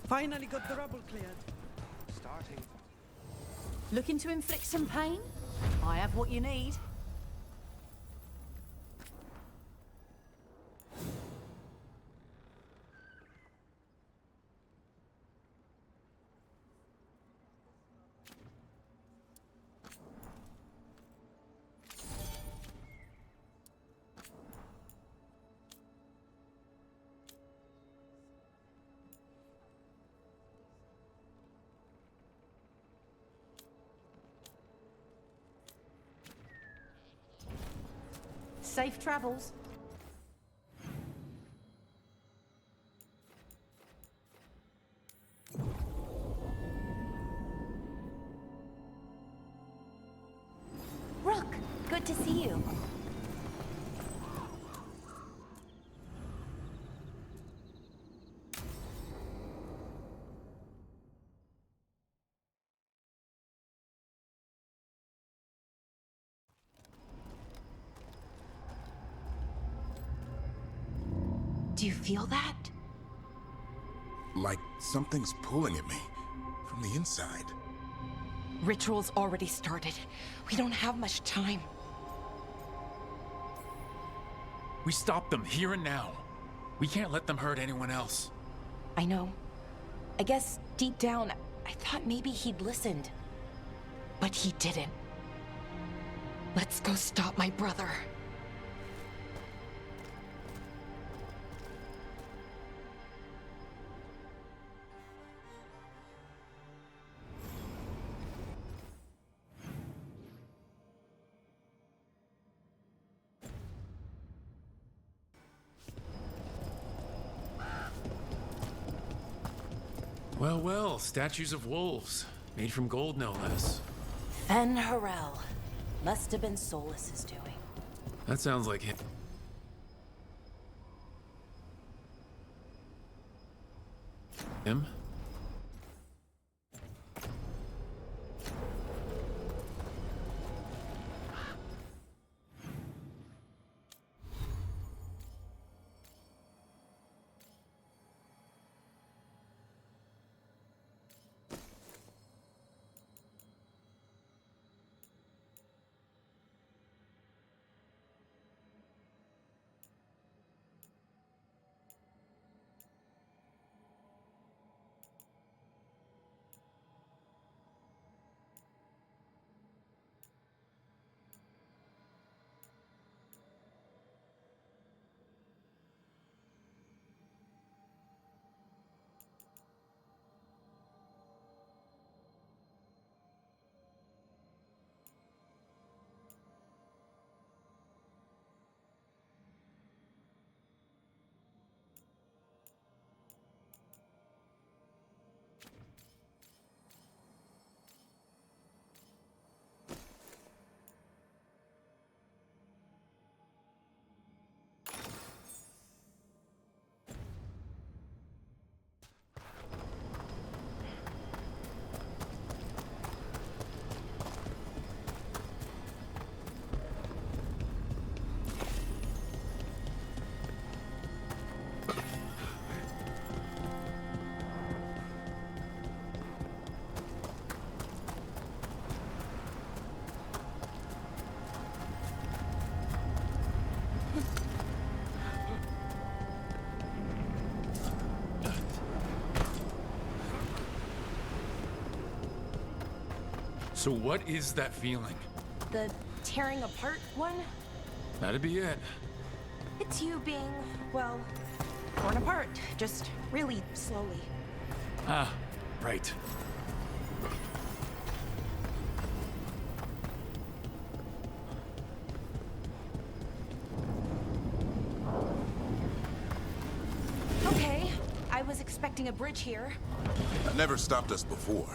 Finally got the rubble cleared. Starting. Looking to inflict some pain? I have what you need. Safe travels. Rook, good to see you. Do you feel that? Like something's pulling at me from the inside. Ritual's already started. We don't have much time. We stop them here and now. We can't let them hurt anyone else. I know. I guess deep down, I thought maybe he'd listened. But he didn't. Let's go stop my brother. Well, well, statues of wolves. Made from gold, no less. Fen Harel. Must have been Solus's doing. That sounds like him. Him? So what is that feeling? The tearing apart one? That'd be it. It's you being, well, torn apart. Just really slowly. Ah, right. Okay, I was expecting a bridge here. Never stopped us before.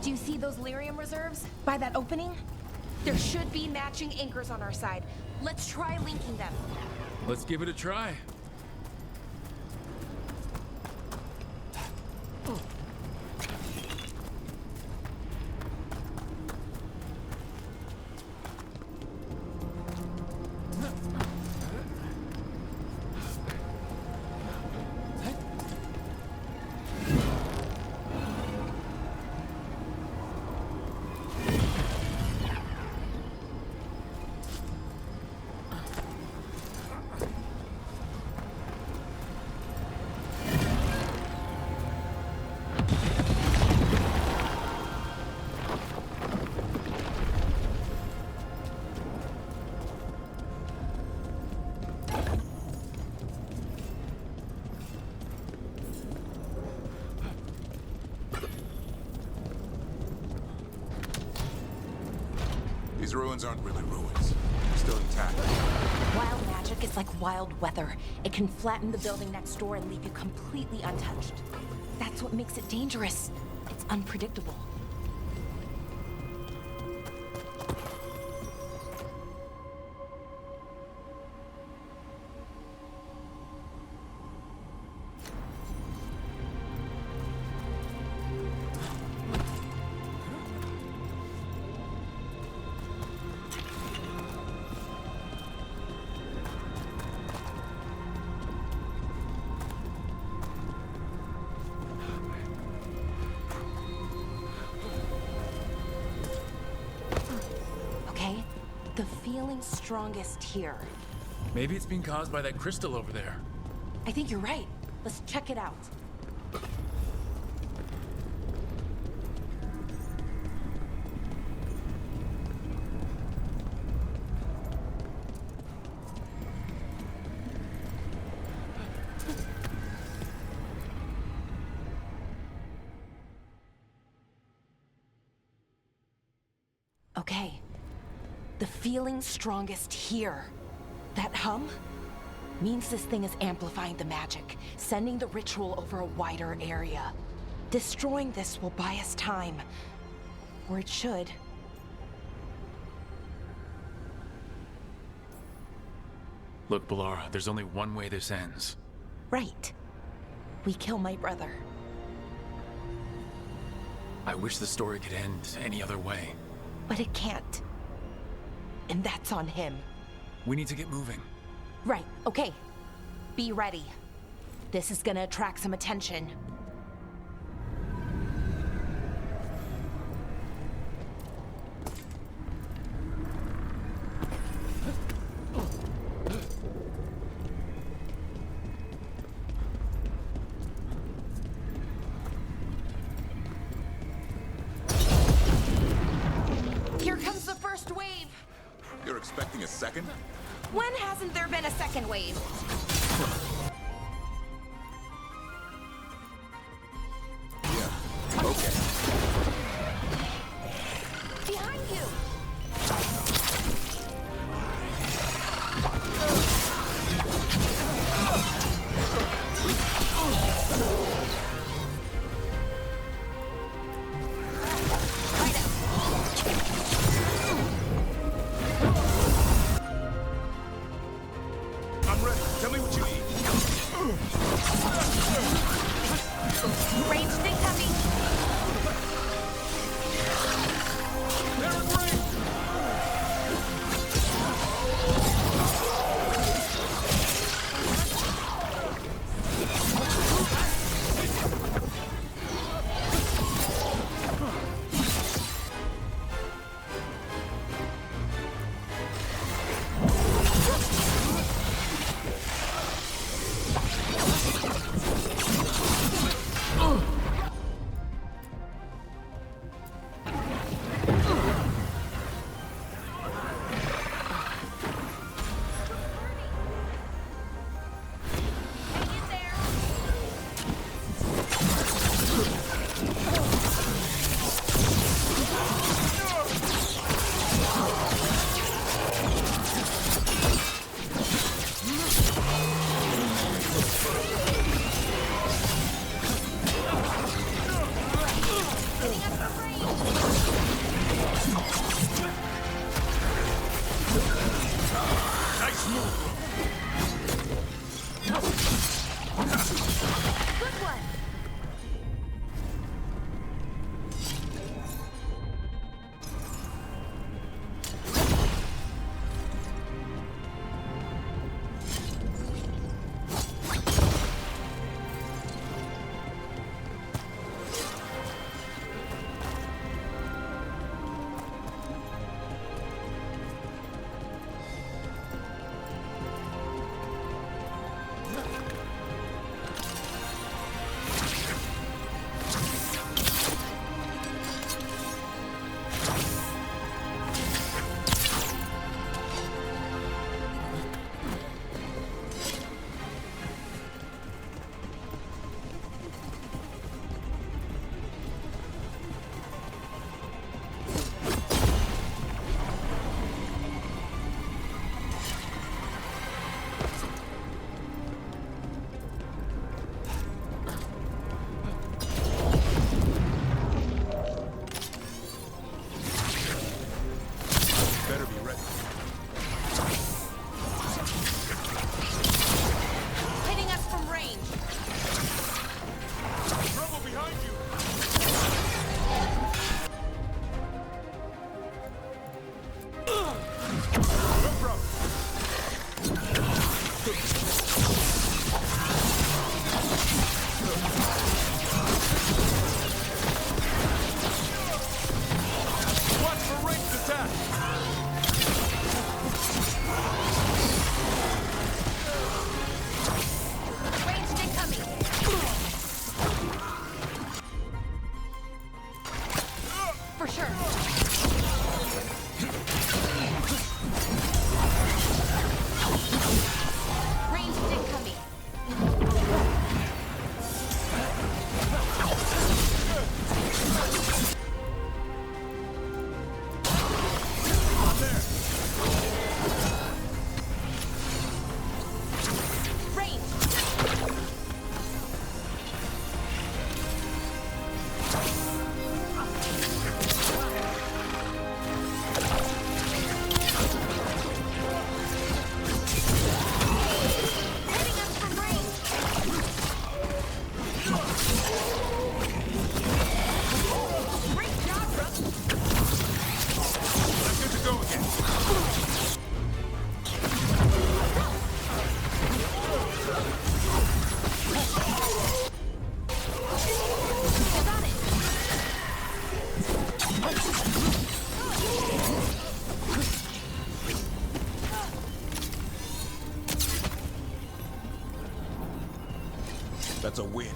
Do you see those lyrium reserves by that opening? There should be matching anchors on our side. Let's try linking them. Let's give it a try. ruins aren't really ruins. They're still intact. Wild magic is like wild weather. It can flatten the building next door and leave you completely untouched. That's what makes it dangerous. It's unpredictable. The feeling's strongest here. Maybe it's being caused by that crystal over there. I think you're right. Let's check it out. Okay. The feeling's strongest here. That hum means this thing is amplifying the magic, sending the ritual over a wider area. Destroying this will buy us time. Or it should. Look, Balara, there's only one way this ends. Right. We kill my brother. I wish the story could end any other way. But it can't. And that's on him. We need to get moving. Right, okay. Be ready. This is gonna attract some attention. Here comes the first wave! You're expecting a second? When hasn't there been a second wave? Yeah. Okay. Behind you! I'm ready. Tell me what you need. Ranged incoming! Nice move. Good one! That's a win.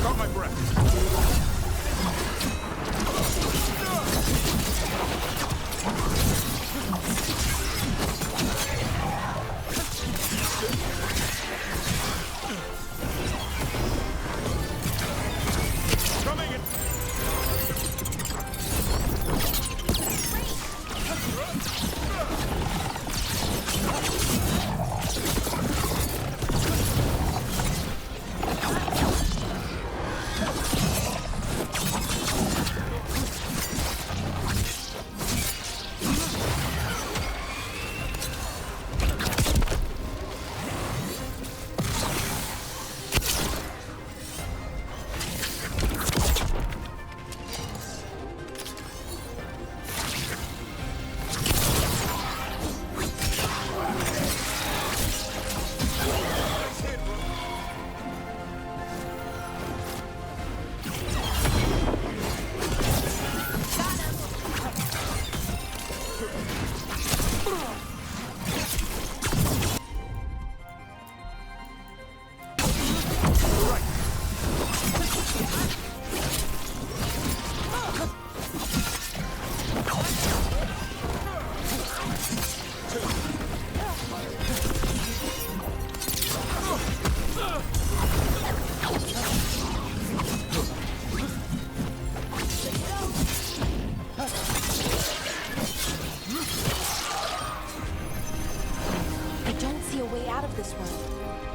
Caught my breath. Coming in.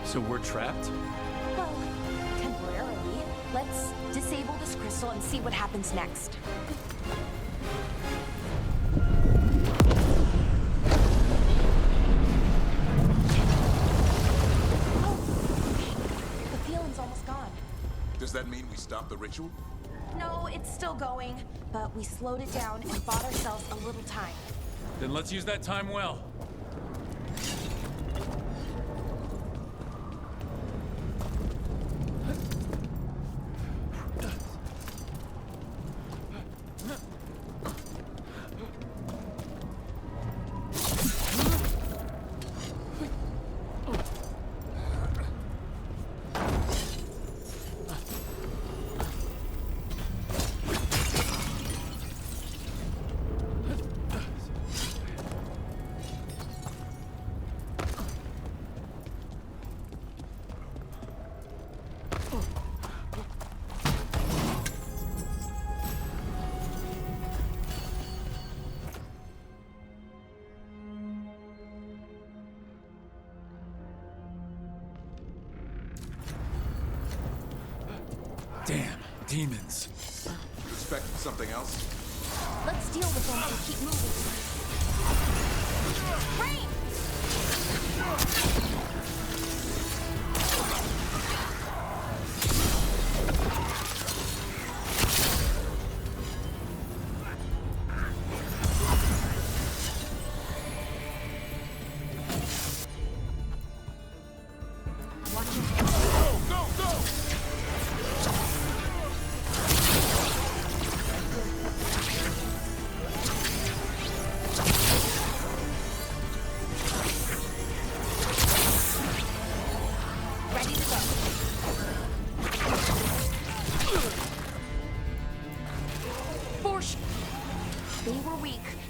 So we're trapped? Well, temporarily. Let's disable this crystal and see what happens next. Oh, the feeling's almost gone. Does that mean we stop the ritual? No, it's still going, but we slowed it down and bought ourselves a little time. Then let's use that time well. Damn, demons. You expected something else? Let's deal with them and keep moving. Rain! Watch it.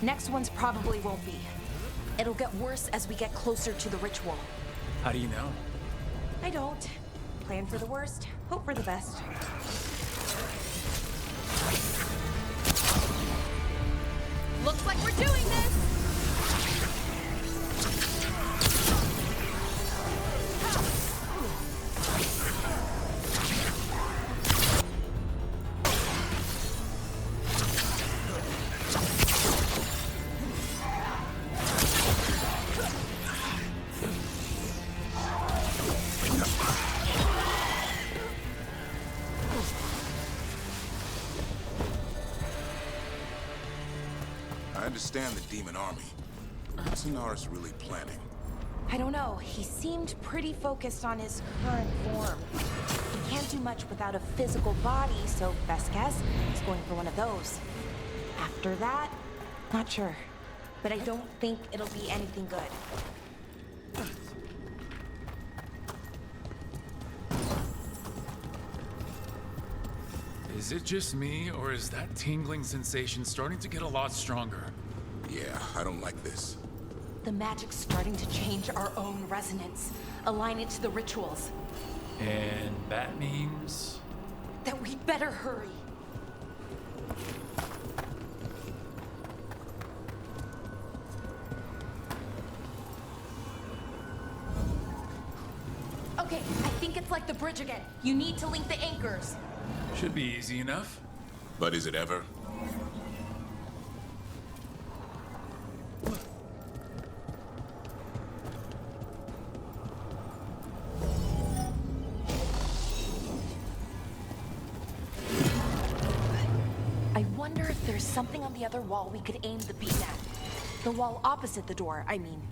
Next ones probably won't be. It'll get worse as we get closer to the ritual. How do you know? I don't. Plan for the worst, hope for the best. Looks like we're doing this! I understand the demon army. What's Inaris really planning? I don't know. He seemed pretty focused on his current form. He can't do much without a physical body, so best guess, he's going for one of those. After that, not sure. But I don't think it'll be anything good. Is it just me, or is that tingling sensation starting to get a lot stronger? Yeah, I don't like this. The magic's starting to change our own resonance, align it to the rituals. And that means... That we'd better hurry. Okay, I think it's like the bridge again. You need to link the anchors. Should be easy enough. But is it ever? I wonder if there's something on the other wall we could aim the beam at. The wall opposite the door, I mean.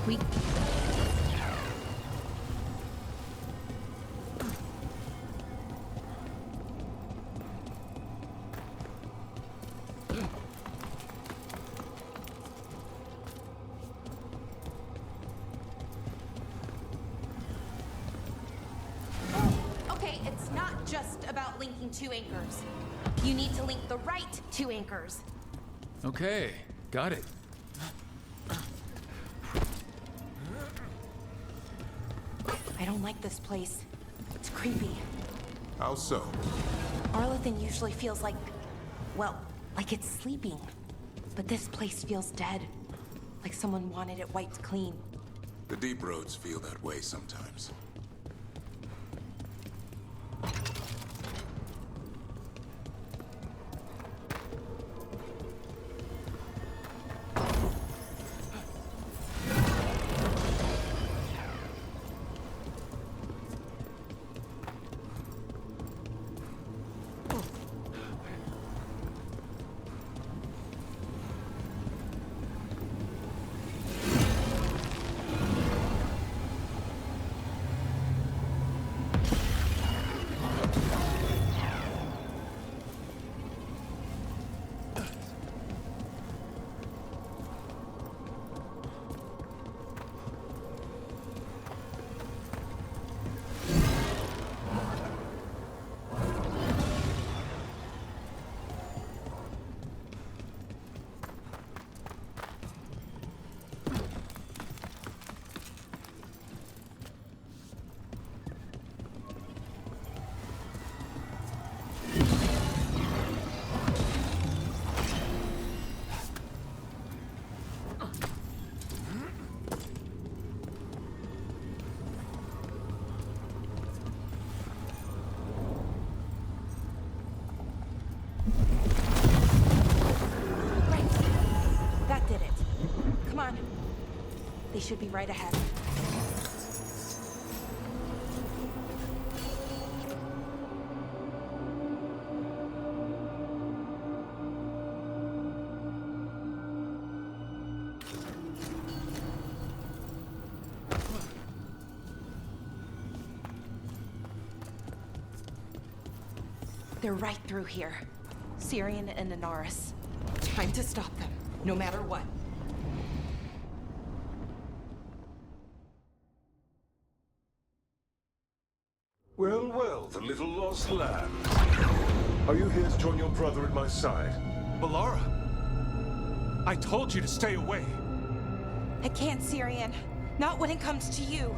We... Okay, it's not just about linking two anchors. You need to link the right two anchors. Okay, got it. I don't like this place. It's creepy. How so? Arlathan usually feels like, well, like it's sleeping. But this place feels dead. Like someone wanted it wiped clean. The deep roads feel that way sometimes. They should be right ahead. They're right through here. Syrian and Inaris. Time to stop them, no matter what. Well, well, the little lost lamb. Are you here to join your brother at my side? Balara! I told you to stay away. I can't, Syrian. Not when it comes to you.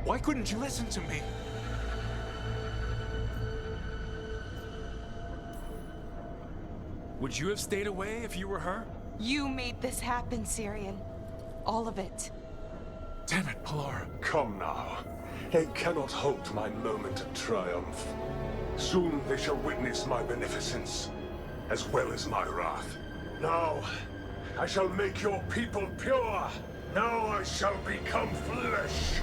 Why couldn't you listen to me? Would you have stayed away if you were her? You made this happen, Syrian. All of it. Damn it, Balara. Come now. They cannot halt my moment of triumph. Soon they shall witness my beneficence, as well as my wrath. Now, I shall make your people pure. Now I shall become flesh.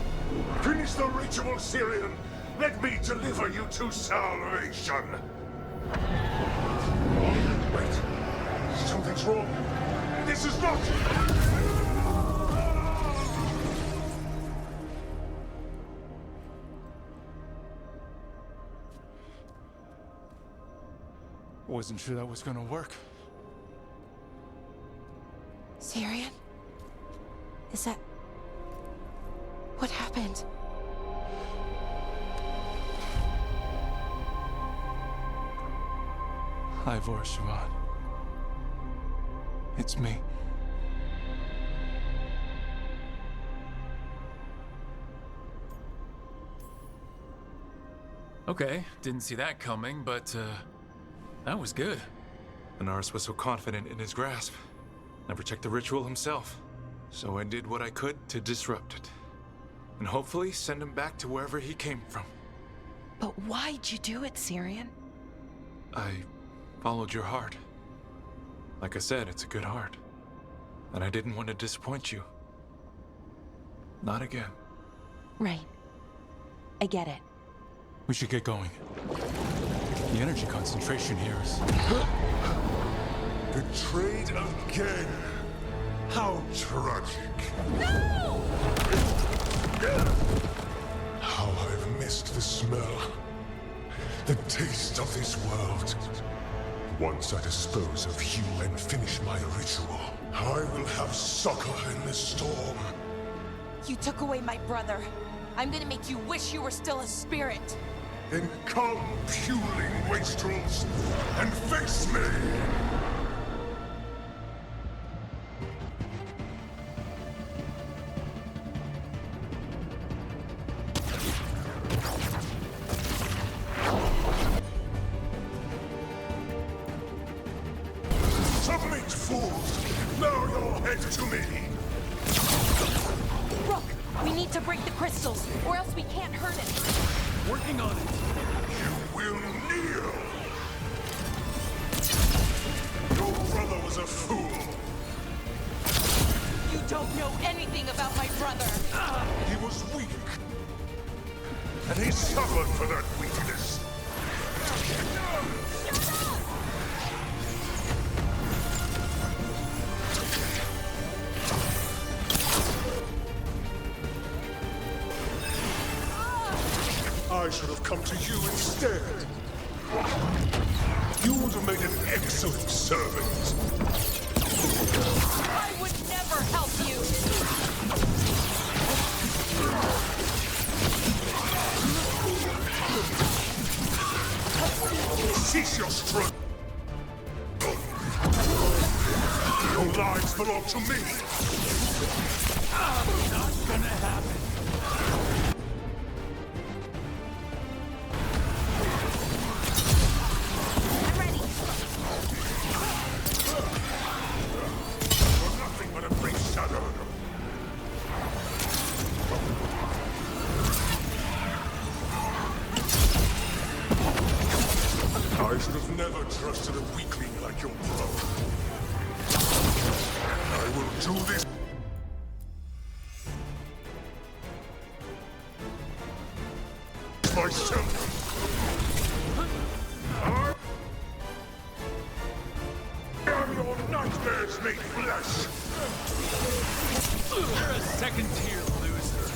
Finish the ritual, Syrian. Let me deliver you to salvation. Wait. Something's wrong. This is not... Wasn't sure that was gonna work. Syrian? Is that... what happened? Hi, Siobhan. It's me. Okay, didn't see that coming, but, that was good. Inaris was so confident in his grasp. Never checked the ritual himself. So I did what I could to disrupt it. And hopefully send him back to wherever he came from. But why'd you do it, Syrian? I followed your heart. Like I said, it's a good heart. And I didn't want to disappoint you. Not again. Right. I get it. We should get going. The energy concentration here is... Betrayed again. How tragic. No! How I've missed the smell. The taste of this world. Once I dispose of you and finish my ritual, I will have succor in the storm. You took away my brother. I'm gonna make you wish you were still a spirit. Then come, puling wastrels, and face me! Submit, fools! Bow your head to me! Rook, we need to break the crystals, or else we can't hurt it. Working on it! You will kneel! Your brother was a fool! You don't know anything about my brother! He was weak! And he suffered for that weakness! I should have come to you instead. You would have made an excellent servant. I would never help you! Cease your struggle. Your lives belong to me. Not gonna happen. I'm ready! You're nothing but a brief shadow. I should have never trusted a weakling like your brother. I will do this myself. I am your nightmares made flesh. You're a second-tier loser.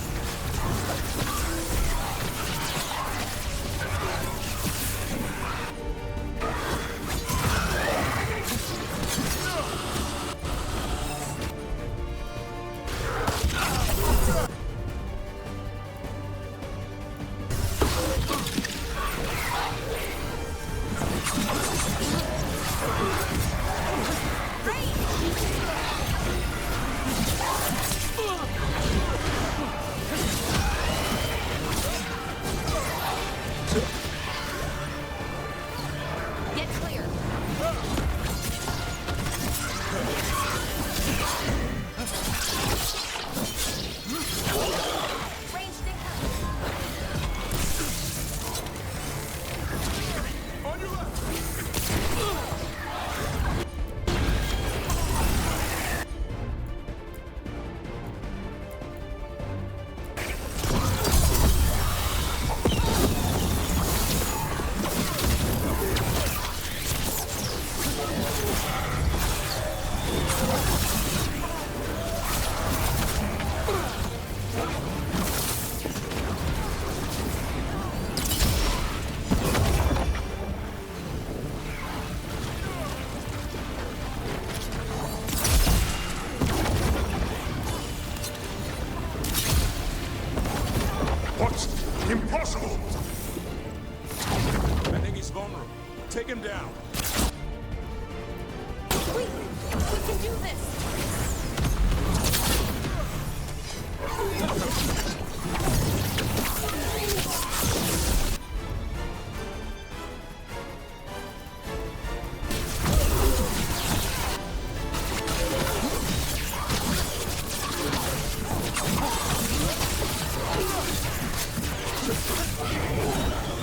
Impossible! I think he's vulnerable. Take him down. We can do this!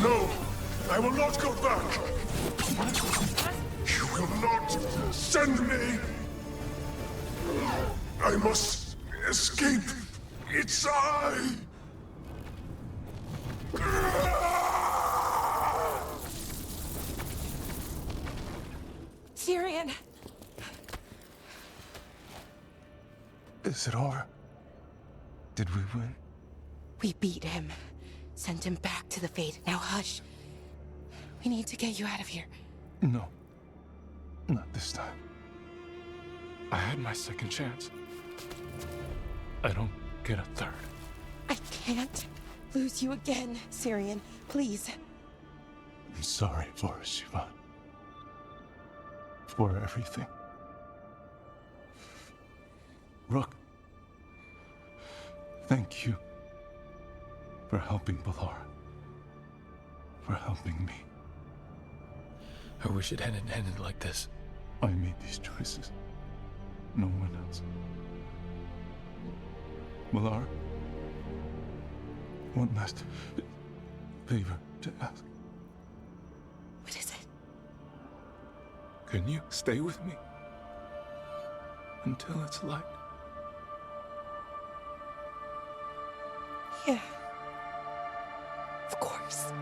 No! I will not go back! You will not send me! I must escape! It's I! Tyrion! Is it over? Did we win? We beat him. Sent him back to the Fade. Now hush. We need to get you out of here. No. Not this time. I had my second chance. I don't get a third. I can't lose you again, Tyrion. Please. I'm sorry for Siobhan. For everything. Rook. Thank you. For helping Balara. For helping me. I wish it hadn't ended like this. I made these choices. No one else. Balara. One last favor to ask. What is it? Can you stay with me? Until it's light? Yeah. Of course.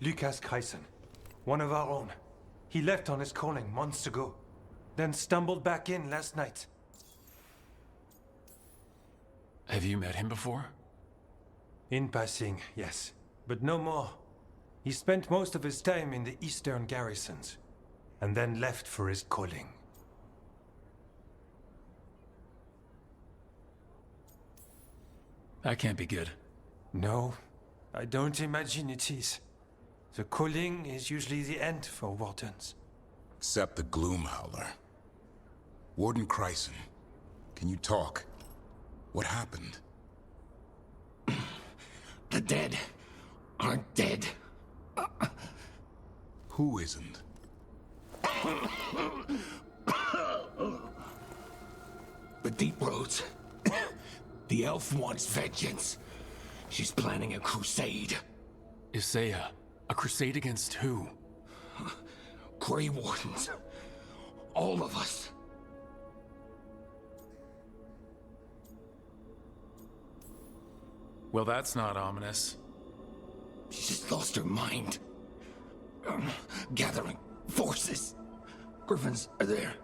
Lucas Kryson, one of our own. He left on his calling months ago, then stumbled back in last night. Have you met him before? In passing, yes, but no more. He spent most of his time in the eastern garrisons, and then left for his calling. That can't be good. No, I don't imagine it is. The calling is usually the end for wardens. Except the Gloom Howler. Warden Kryson, can you talk? What happened? The dead aren't dead. Who isn't? The Deep Roads. The elf wants vengeance. She's planning a crusade. Isaiah, a crusade against who? Grey Wardens. All of us. Well, that's not ominous. She just lost her mind. Gathering forces. Griffins are there.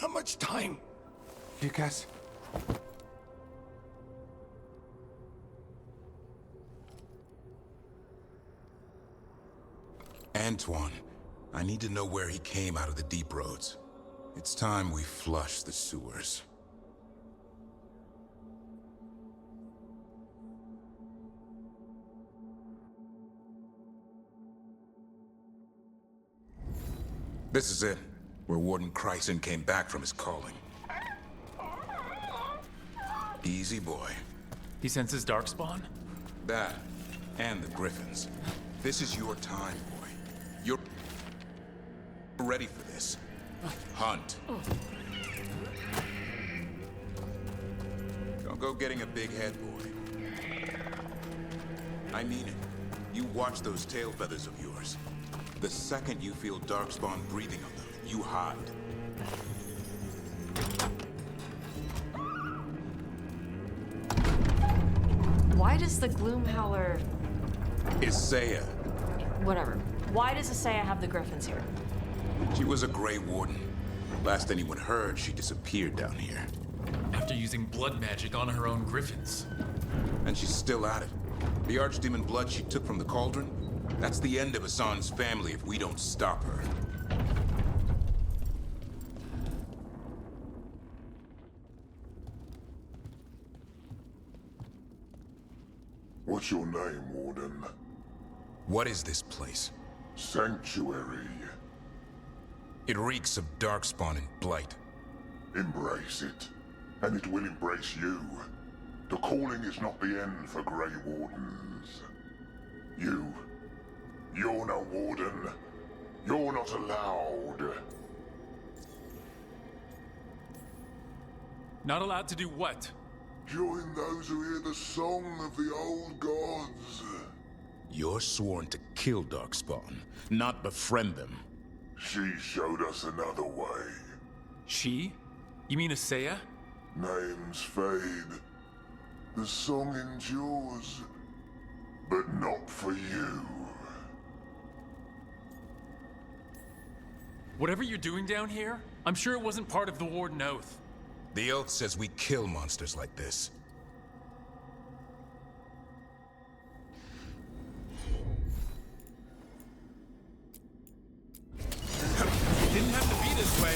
Not much time. Lucas? Antoine, I need to know where he came out of the deep roads. It's time we flush the sewers. This is it, where Warden Chryson came back from his calling. Easy boy. He senses Darkspawn? That, and the Griffins. This is your time, boy. You're ready for this. Hunt. Don't go getting a big head, boy. I mean it. You watch those tail feathers of yours. The second you feel Darkspawn breathing on them, you hide. Why does the Gloom Howler... Isaiah. Whatever. Why does Isaiah have the Griffins here? She was a Grey Warden. Last anyone heard, she disappeared down here. After using blood magic on her own Griffins. And she's still at it. The Archdemon blood she took from the cauldron? That's the end of Hassan's family if we don't stop her. What's your name, Warden? What is this place? Sanctuary. It reeks of Darkspawn and Blight. Embrace it, and it will embrace you. The calling is not the end for Grey Wardens. You're no Warden. You're not allowed. Not allowed to do what? Join those who hear the song of the old gods. You're sworn to kill Darkspawn, not befriend them. She showed us another way. She? You mean Isaiah? Names fade. The song endures. But not for you. Whatever you're doing down here, I'm sure it wasn't part of the Warden Oath. The oath says we kill monsters like this. It didn't have to be this way.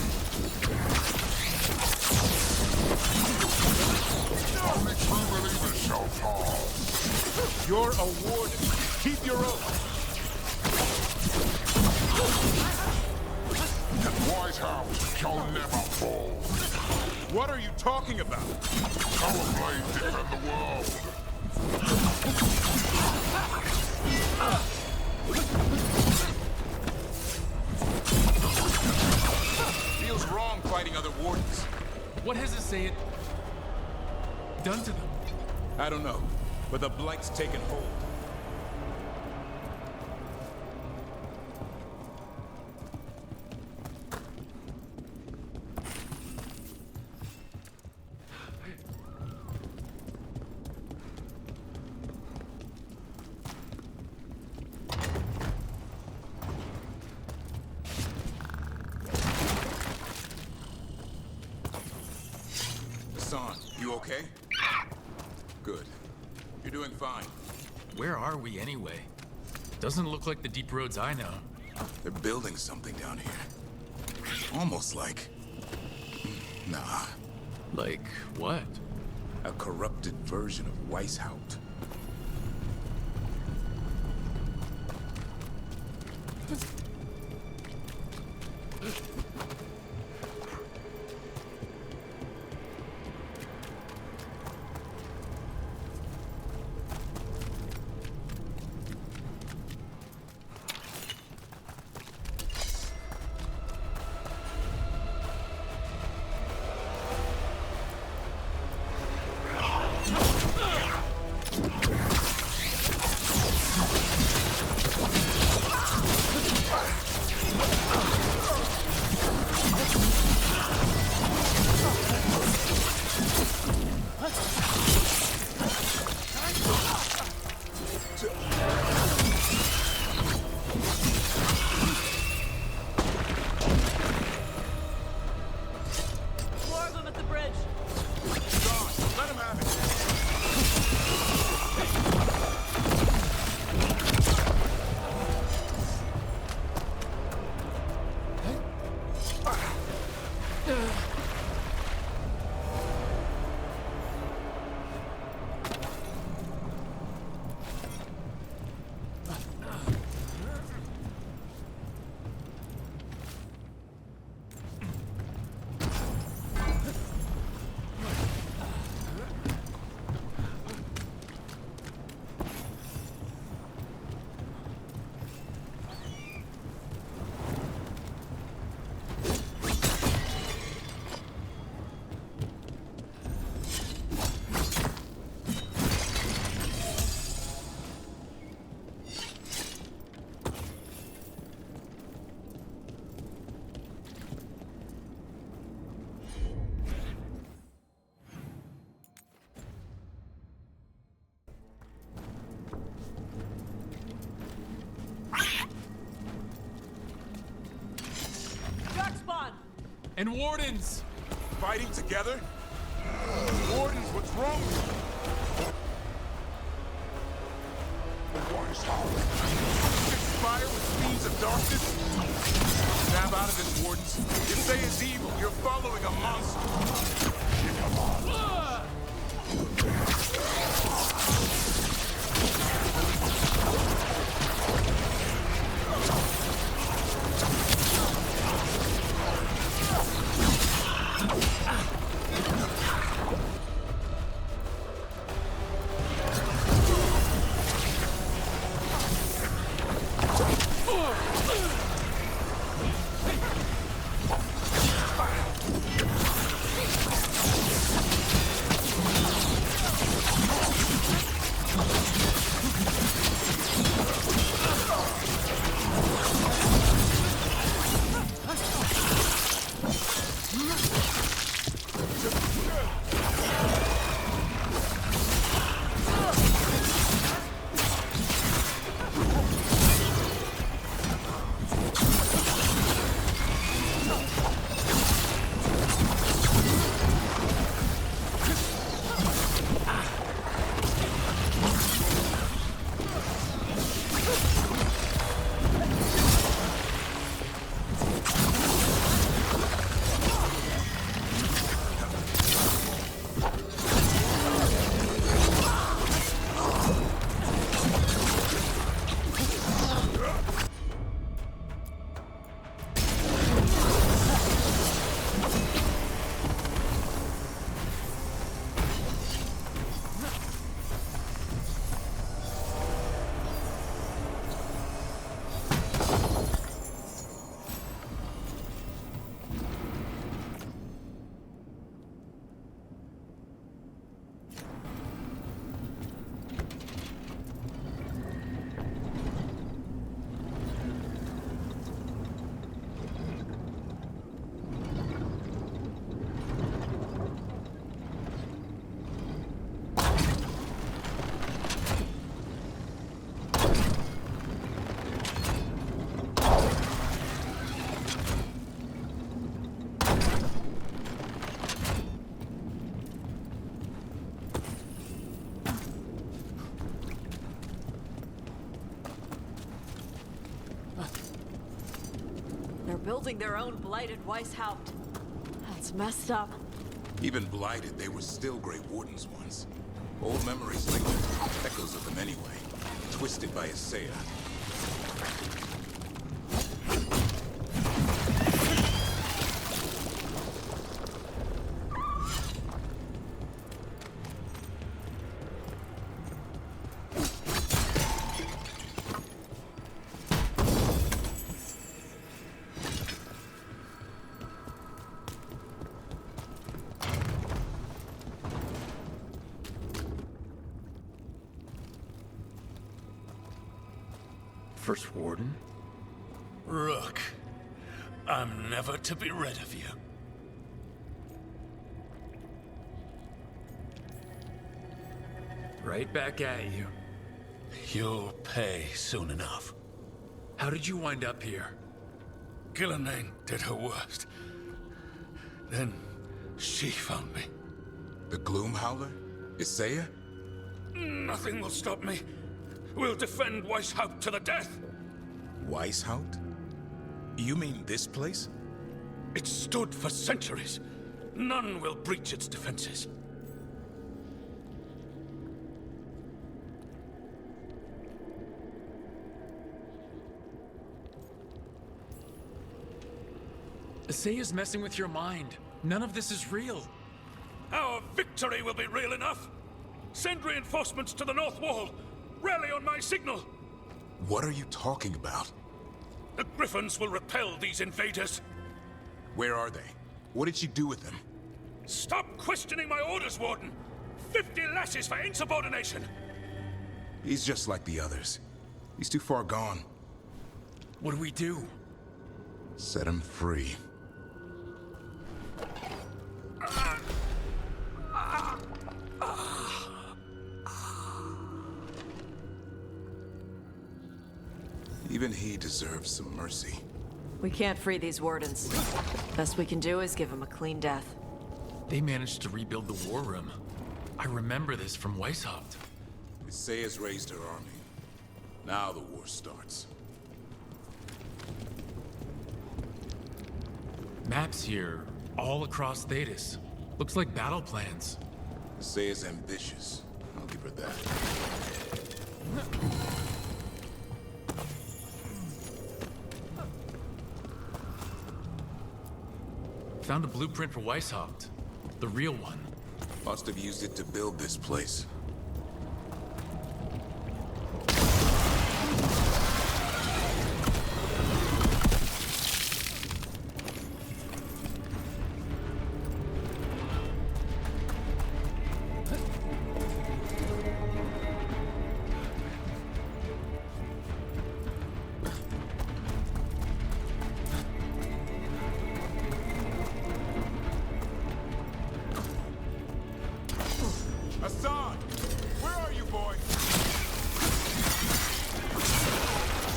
Only true believers shall pass. You're a Warden. Keep your oath. White House shall never fall. What are you talking about? Our blade defend the world. Feels wrong fighting other Wardens. What has Isaiah done to them? I don't know, but the Blight's taken hold. Hassan, you okay? Good. You're doing fine. Where are we anyway? Doesn't look like the deep roads I know. They're building something down here. Almost like... Nah. Like what? A corrupted version of Weishaupt. And wardens! Fighting together? Wardens, what's wrong with you? Fire with fiends of darkness? Snap out of this, Wardens. If is evil, you're following a monster. Building their own blighted Weishaupt. That's messed up. Even blighted, they were still Grey Wardens once. Old memories linger, echoes of them anyway. Twisted by Isaiah. First Warden? Rook, I'm never to be rid of you. Right back at you. You'll pay soon enough. How did you wind up here? Gillenane did her worst. Then she found me. The Gloom Howler? Isaiah? Nothing will stop me. We'll defend Weishaupt to the death. Weishaupt? You mean this place? It stood for centuries. None will breach its defenses. Isaiah's messing with your mind. None of this is real. Our victory will be real enough. Send reinforcements to the North Wall. Rally on my signal. What are you talking about? The Griffins will repel these invaders. Where are they? What did you do with them? Stop questioning my orders, Warden! 50 lashes for insubordination! He's just like the others. He's too far gone. What do we do? Set him free. Even he deserves some mercy. We can't free these wardens. Best we can do is give them a clean death. They managed to rebuild the war room. I remember this from Weishaupt. Isaya's raised her army. Now the war starts. Maps here, all across Thetis. Looks like battle plans. Isaya's ambitious. I'll give her that. Found a blueprint for Weishaupt. The real one. Must have used it to build this place. Hassan! Where are you, boy?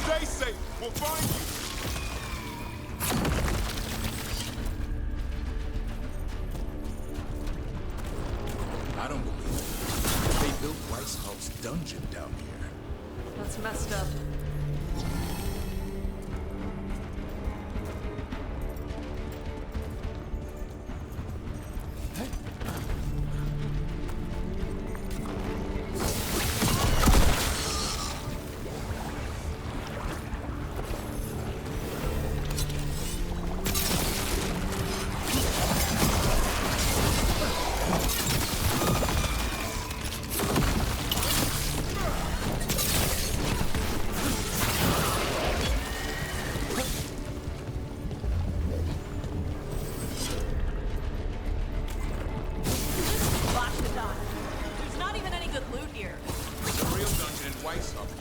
Stay safe! We'll find you! I don't believe it. They built Weishaupt's dungeon down here. That's messed up.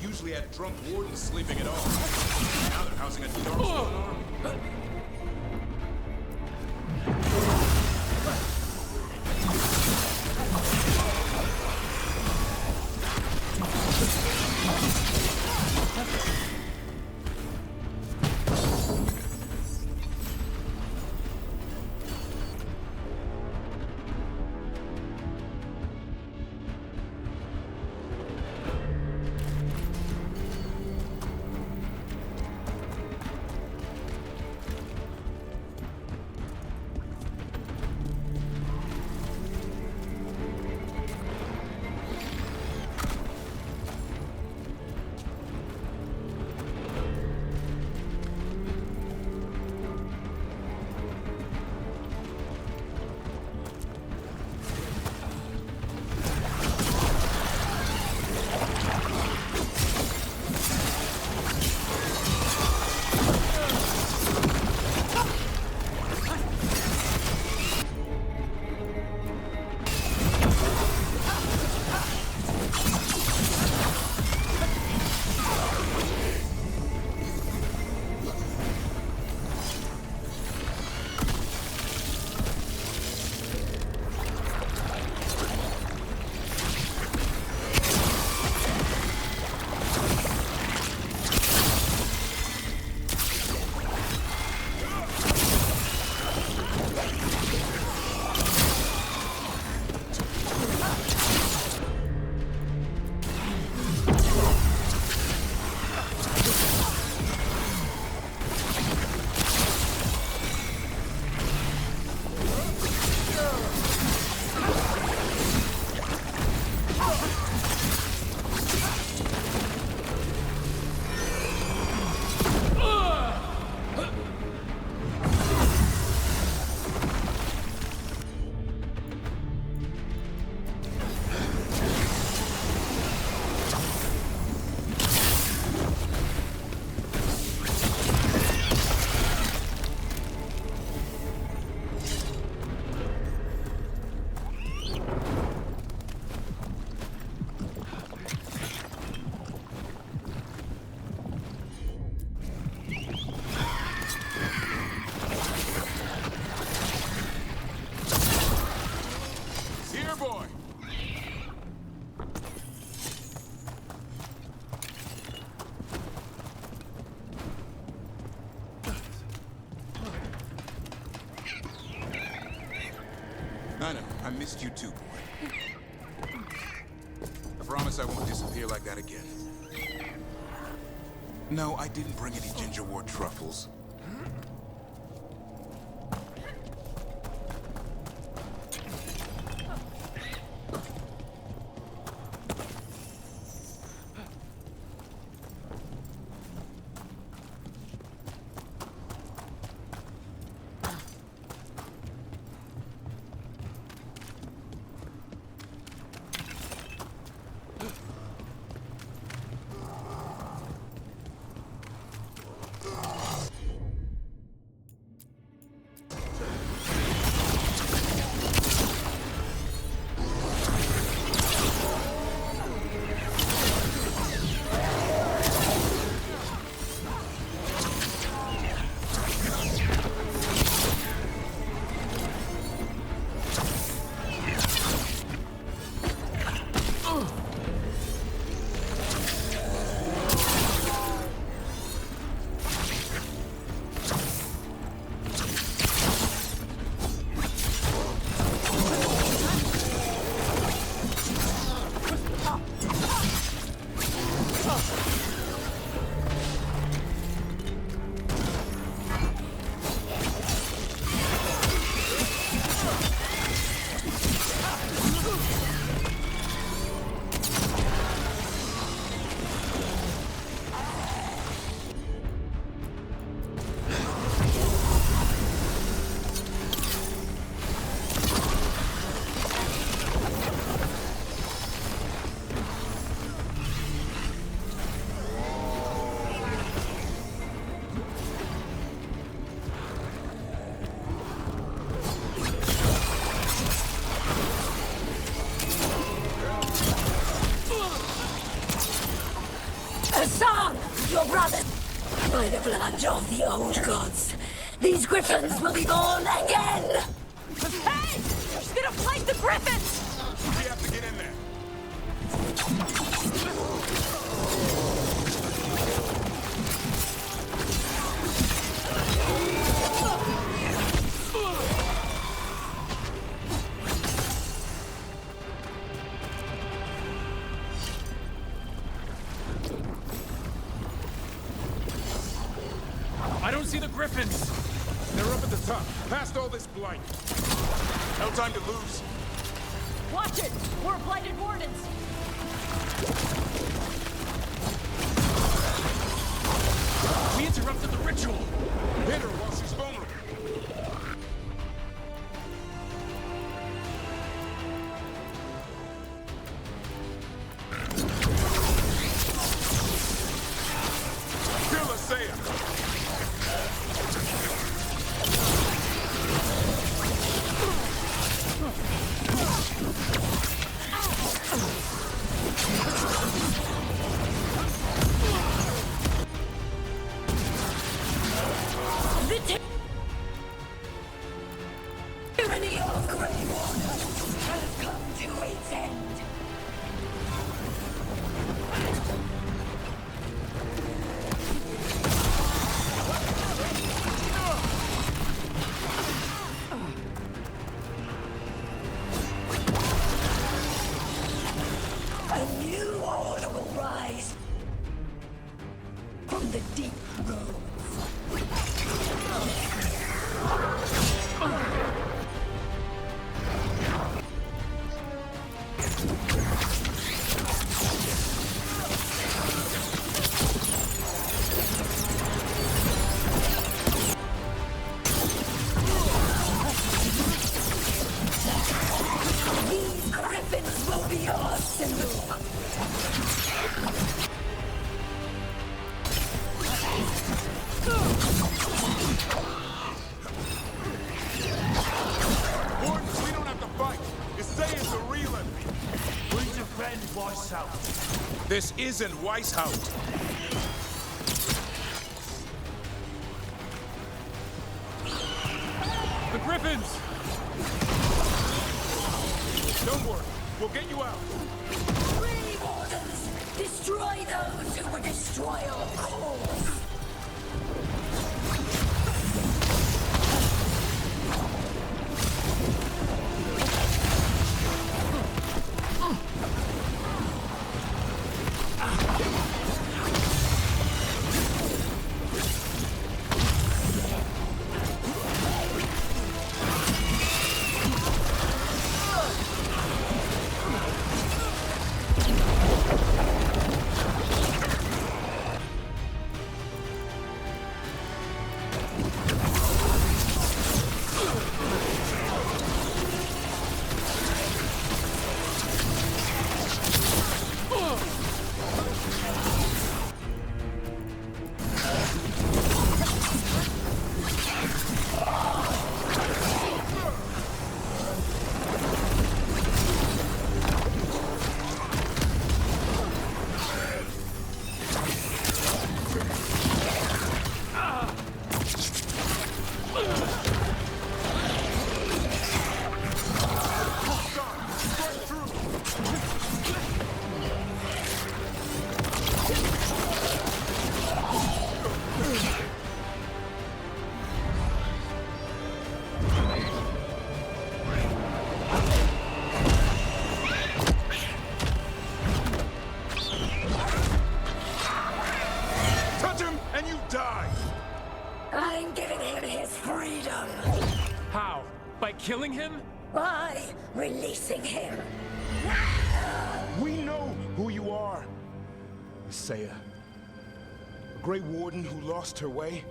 Usually had drunk wardens sleeping at all. Now they're housing a Darkspawn army. I know. I missed you too, boy. I promise I won't disappear like that again. No, I didn't bring any gingerwort truffles. Your brothers! By the blood of the old gods, these griffins will be born again! Hey! She's gonna fight the griffins! We have to get in there. I don't see the griffins! They're up at the top, past all this blight. No time to lose. Watch it! We're blighted wardens! We interrupted the ritual! Hit her while she's vulnerable. Kill Asaya! Tyranny of Greywater has come to its end. A new order will rise from the deep roads. These griffins will be our symbol. Wardens, we don't have to fight. Asaya's the real enemy. We defend Weishaupt. This isn't Weishaupt. The griffins! Don't worry, we'll get you out. Grey Wardens, destroy those who would destroy our cause. killing him? By releasing him. We know who you are. Saya. A Grey Warden who lost her way.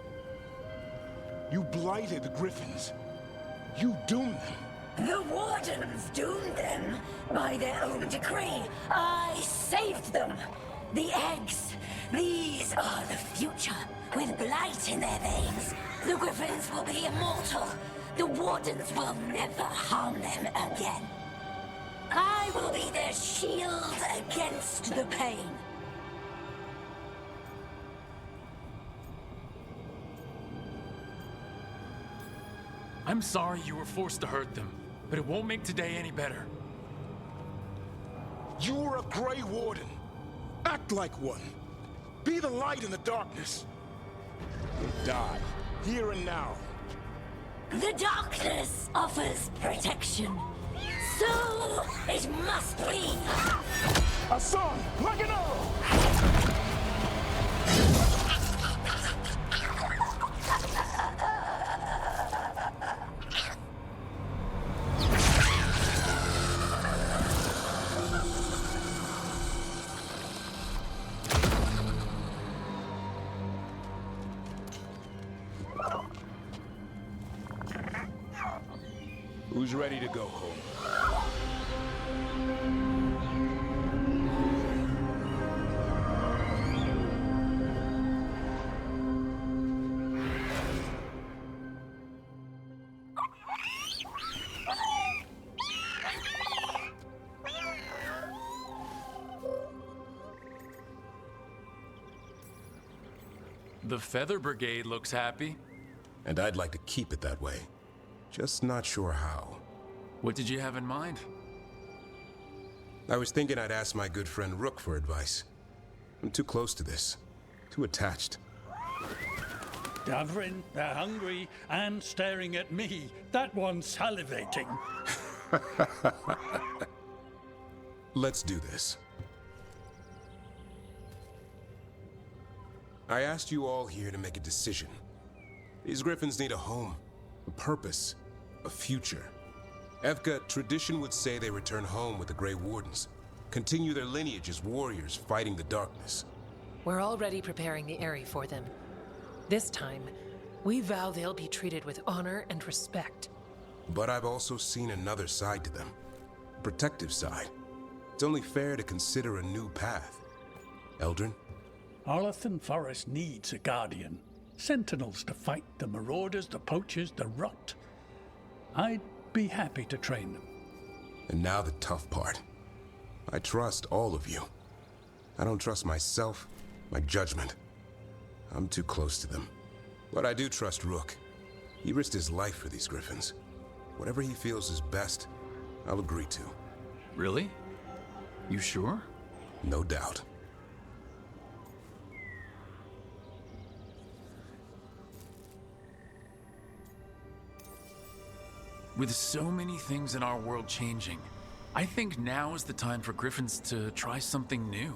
You blighted the Griffins. You doomed them. The Wardens doomed them by their own decree. I saved them. The eggs. These are the future. With blight in their veins, the Griffins will be immortal. The Wardens will never harm them again. I will be their shield against the pain. I'm sorry you were forced to hurt them, but it won't make today any better. You're a Grey Warden. Act like one. Be the light in the darkness. Or die, here and now. The darkness offers protection. So it must be. Hassan, like an arrow! Who's ready to go home? The Feather Brigade looks happy. And I'd like to keep it that way. Just not sure how. What did you have in mind? I was thinking I'd ask my good friend Rook for advice. I'm too close to this. Too attached. Davrin, they're hungry and staring at me. That one's salivating. Let's do this. I asked you all here to make a decision. These Griffins need a home, a purpose, a future. Evka, tradition would say they return home with the Grey Wardens, continue their lineage as warriors fighting the darkness. We're already preparing the Eyrie for them. This time, we vow they'll be treated with honor and respect. But I've also seen another side to them. A protective side. It's only fair to consider a new path. Eldrin? Arlathan Forest needs a guardian. Sentinels to fight the marauders, the poachers, the rot. I'd be happy to train them. And now the tough part. I trust all of you. I don't trust myself, my judgment. I'm too close to them. But I do trust Rook. He risked his life for these Griffins. Whatever he feels is best, I'll agree to. Really? You sure? No doubt. With so many things in our world changing, I think now is the time for Griffins to try something new.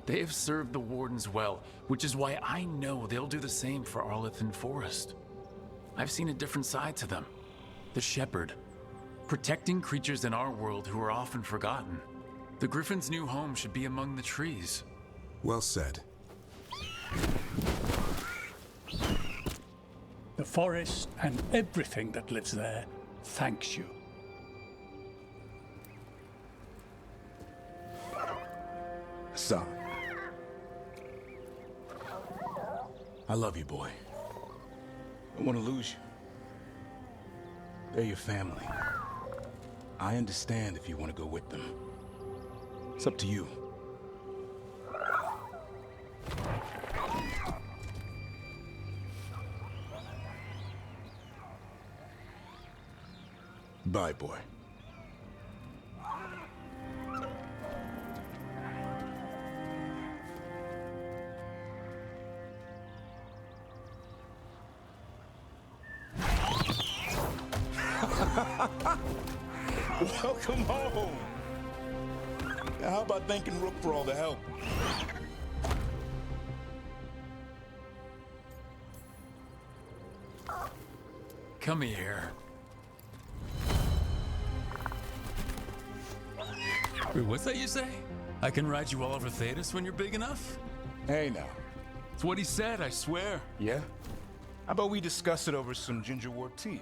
They have served the Wardens well, which is why I know they'll do the same for Arlathan Forest. I've seen a different side to them. The Shepherd. Protecting creatures in our world who are often forgotten. The Griffin's new home should be among the trees. Well said. The forest and everything that lives there thanks you. Son. I love you, boy. I don't want to lose you. They're your family. I understand if you want to go with them. It's up to you. Bye, boy. Welcome home. Now, how about thanking Rook for all the help? Come here. Wait, what's that you say? I can ride you all over Thetis when you're big enough? Hey now. It's what he said, I swear. Yeah? How about we discuss it over some gingerwort tea?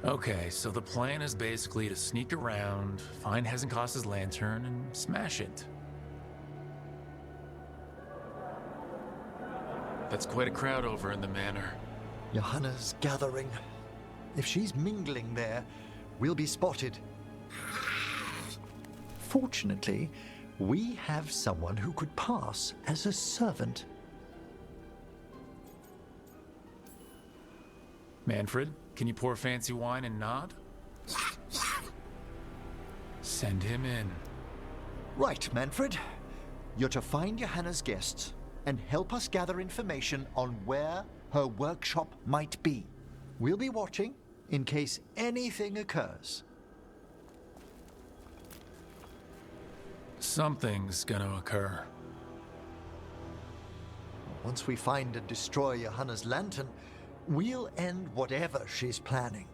Okay, so the plan is basically to sneak around, find Hezenkos's lantern, and smash it. That's quite a crowd over in the manor. Johanna's gathering. If she's mingling there, we'll be spotted. Fortunately, we have someone who could pass as a servant. Manfred, can you pour fancy wine and nod? Send him in. Right, Manfred. You're to find Johanna's guests and help us gather information on where her workshop might be. We'll be watching in case anything occurs. Something's gonna occur. Once we find and destroy Johanna's lantern, we'll end whatever she's planning.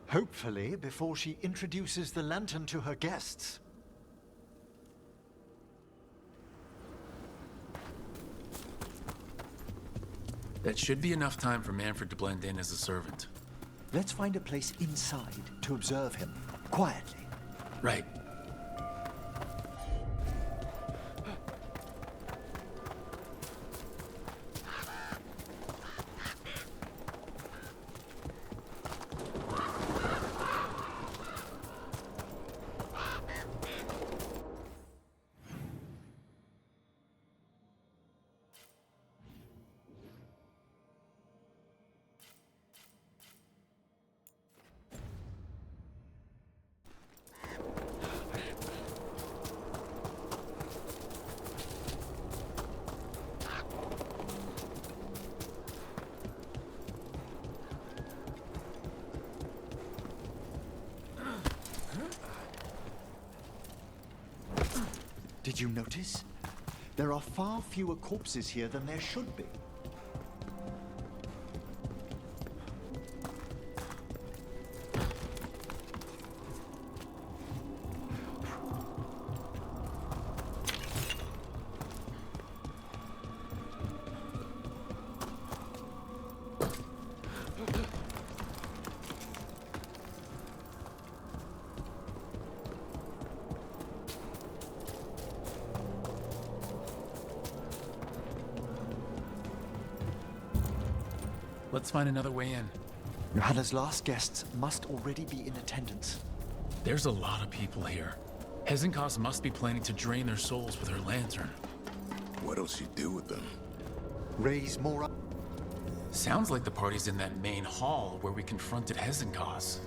Hopefully before she introduces the lantern to her guests. That should be enough time for Manfred to blend in as a servant. Let's find a place inside to observe him. quietly. Right. Did you notice? There are far fewer corpses here than there should be. Let's find another way in. Johanna's last guests must already be in attendance. There's a lot of people here. Hezenkos must be planning to drain their souls with her lantern. What'll she do with them? Raise more up. Sounds like the party's in that main hall where we confronted Hezenkos.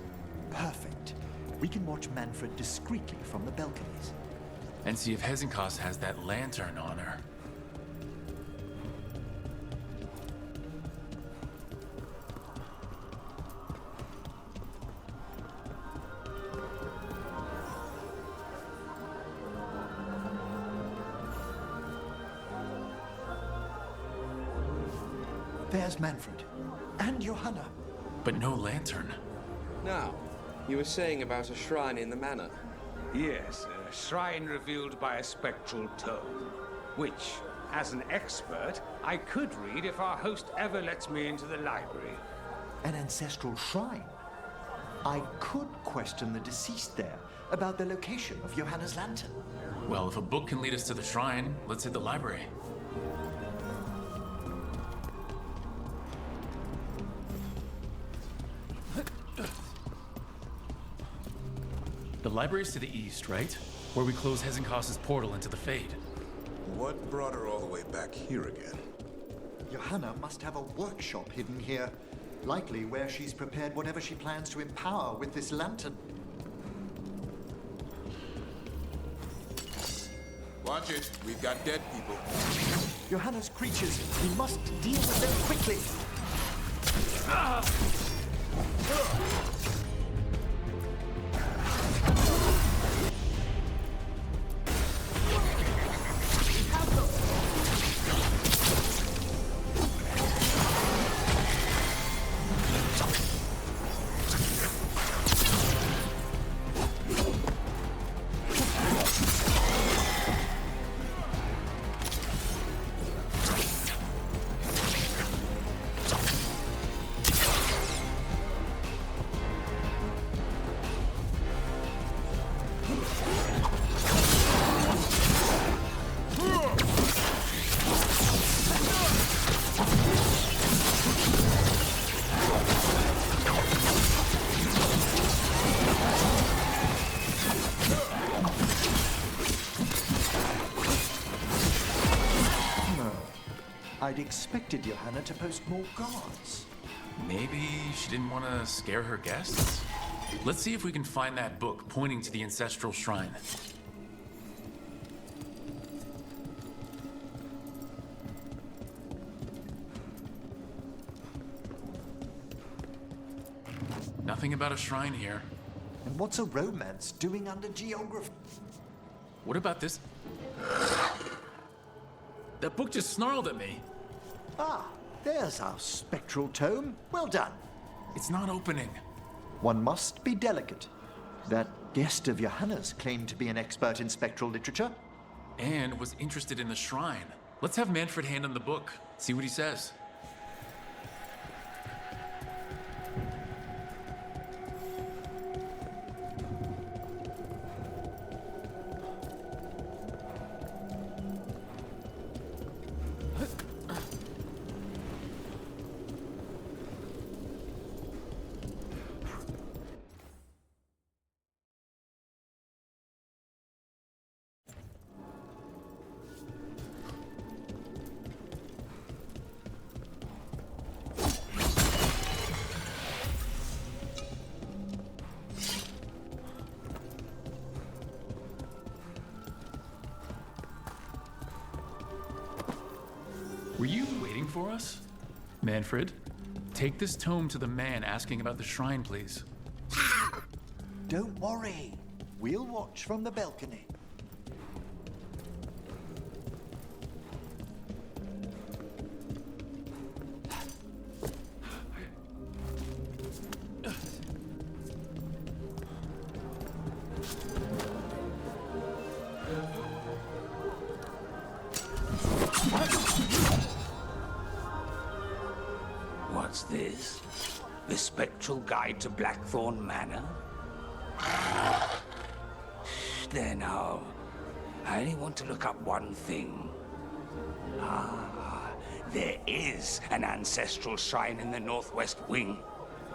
Perfect. We can watch Manfred discreetly from the balconies. And see if Hezenkos has that lantern on her. There's Manfred. And Johanna. But no lantern. Now, you were saying about a shrine in the manor. Yes, a shrine revealed by a spectral tome, which, as an expert, I could read if our host ever lets me into the library. An ancestral shrine? I could question the deceased there about the location of Johanna's lantern. Well, if a book can lead us to the shrine, let's hit the library. The library's to the east, right? Where we close Hezenkos' portal into the Fade. What brought her all the way back here again? Johanna must have a workshop hidden here. Likely where she's prepared whatever she plans to empower with this lantern. Watch it. We've got dead people. Johanna's creatures. We must deal with them quickly. I'd expected Johanna to post more guards. Maybe she didn't want to scare her guests? Let's see if we can find that book pointing to the ancestral shrine. Nothing about a shrine here. And what's a romance doing under geography? What about this? That book just snarled at me. Ah, there's our spectral tome. Well done. It's not opening. One must be delicate. That guest of Johanna's claimed to be an expert in spectral literature. And was interested in the shrine. Let's have Manfred hand him the book, see what he says. Were you waiting for us? Manfred, take this tome to the man asking about the shrine, please. Don't worry. We'll watch from the balcony. What's this? The Spectral Guide to Blackthorn Manor? There now. I only want to look up one thing. There is an ancestral shrine in the northwest wing.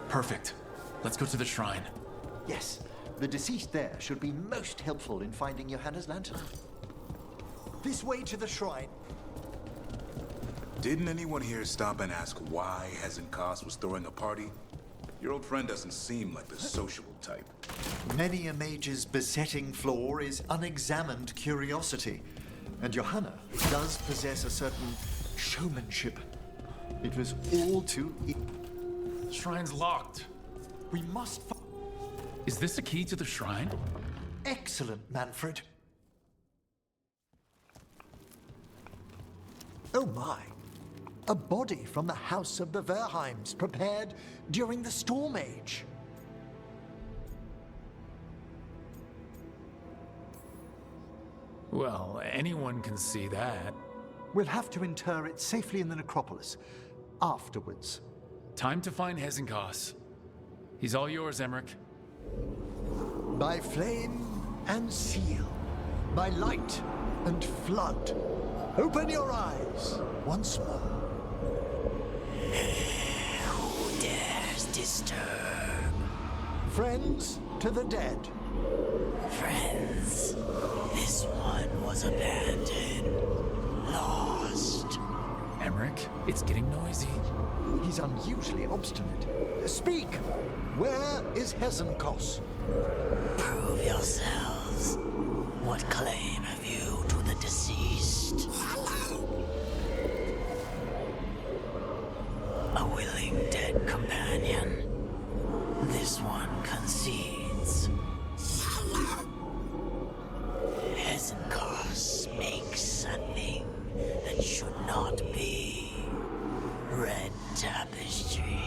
Perfect. Let's go to the shrine. Yes, the deceased there should be most helpful in finding Johanna's lantern. This way to the shrine. Didn't anyone here stop and ask why Hezenkos was throwing a party? Your old friend doesn't seem like the sociable type. Many a mage's besetting flaw is unexamined curiosity, and Johanna does possess a certain showmanship. It was all too... Shrine's locked. We must... Is this a key to the shrine? Excellent, Manfred. Oh my. A body from the House of the Verheims, prepared during the Storm Age. Well, anyone can see that. We'll have to inter it safely in the necropolis. Afterwards. Time to find Hezenkos. He's all yours, Emmerich. By flame and seal. By light and flood. Open your eyes once more. Who dares disturb? Friends to the dead. Friends, this one was abandoned. Lost. Emmerich, it's getting noisy. He's unusually obstinate. Speak! Where is Hezenkos? Prove yourselves. What claim have you to the deceased? A willing dead companion. This one concedes. Hezenkos makes something that should not be. Red tapestry.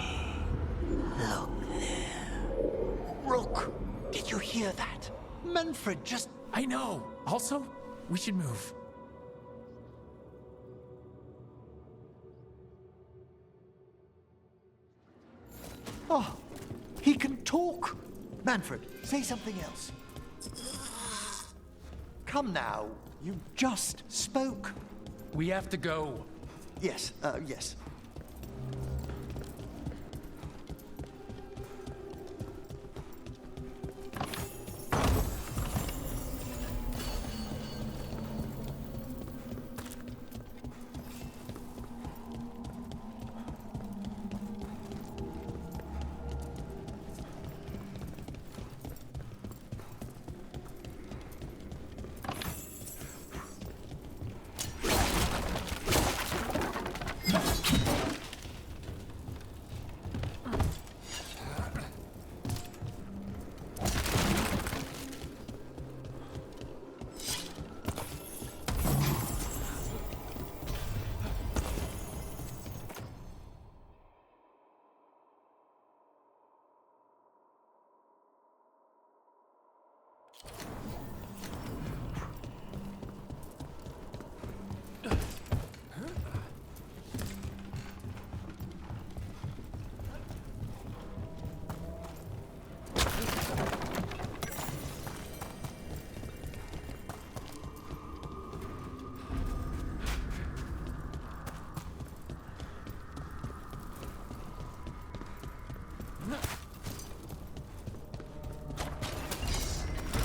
Look there. Rook, did you hear that? Manfred just... I know. Also, we should move. Oh, he can talk. Manfred, say something else. Come now, you just spoke. We have to go. Yes, yes.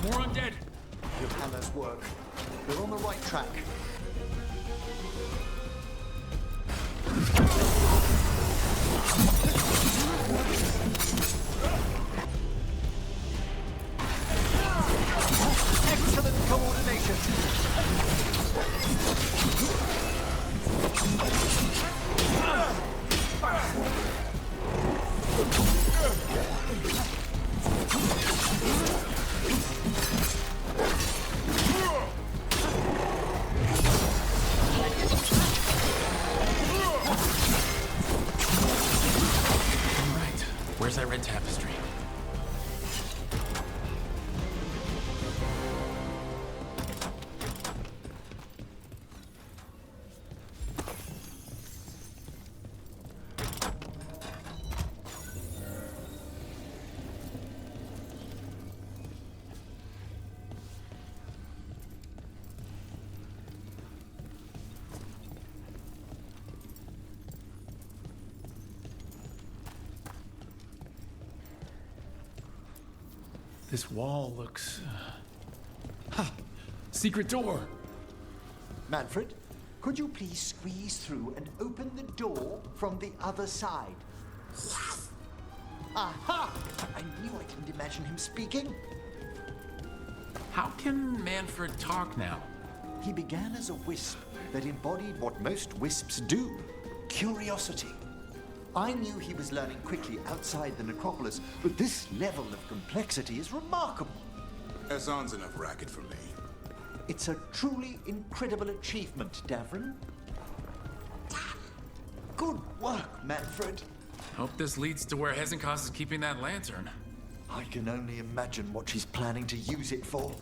More undead. Johanna's work. We're on the right track. Excellent coordination. Where's that red tapestry? This wall looks... Ha! Secret door! Manfred, could you please squeeze through and open the door from the other side? Yes! Aha! I knew I didn't imagine him speaking. How can Manfred talk now? He began as a wisp that embodied what most wisps do, curiosity. I knew he was learning quickly outside the necropolis, but this level of complexity is remarkable. Azan's enough racket for me. It's a truly incredible achievement, Davrin. Good work, Manfred. Hope this leads to where Hezekiah is keeping that lantern. I can only imagine what she's planning to use it for.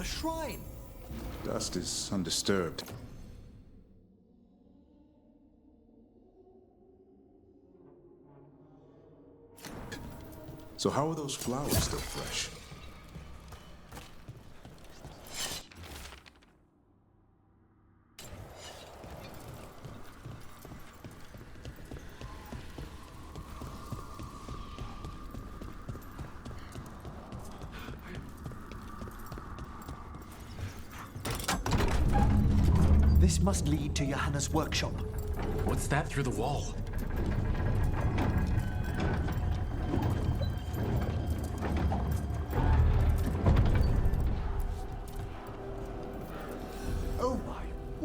Shrine. Dust is undisturbed. So how are those flowers still fresh? This must lead to Johanna's workshop. What's that through the wall?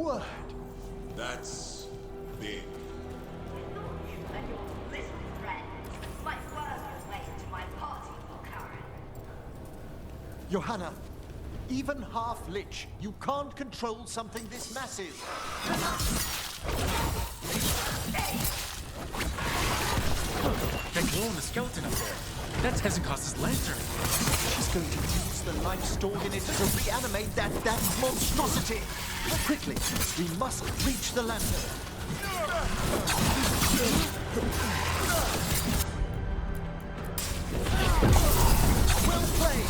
word. That's big. And your little friend might worm your way into my party, Karen. Johanna, even half-lich, you can't control something this massive. That glow in the skeleton up there. That's Hezekiah's lantern. She's going to use the life stored in it to reanimate that monstrosity. Quickly, we must reach the lantern. Well played!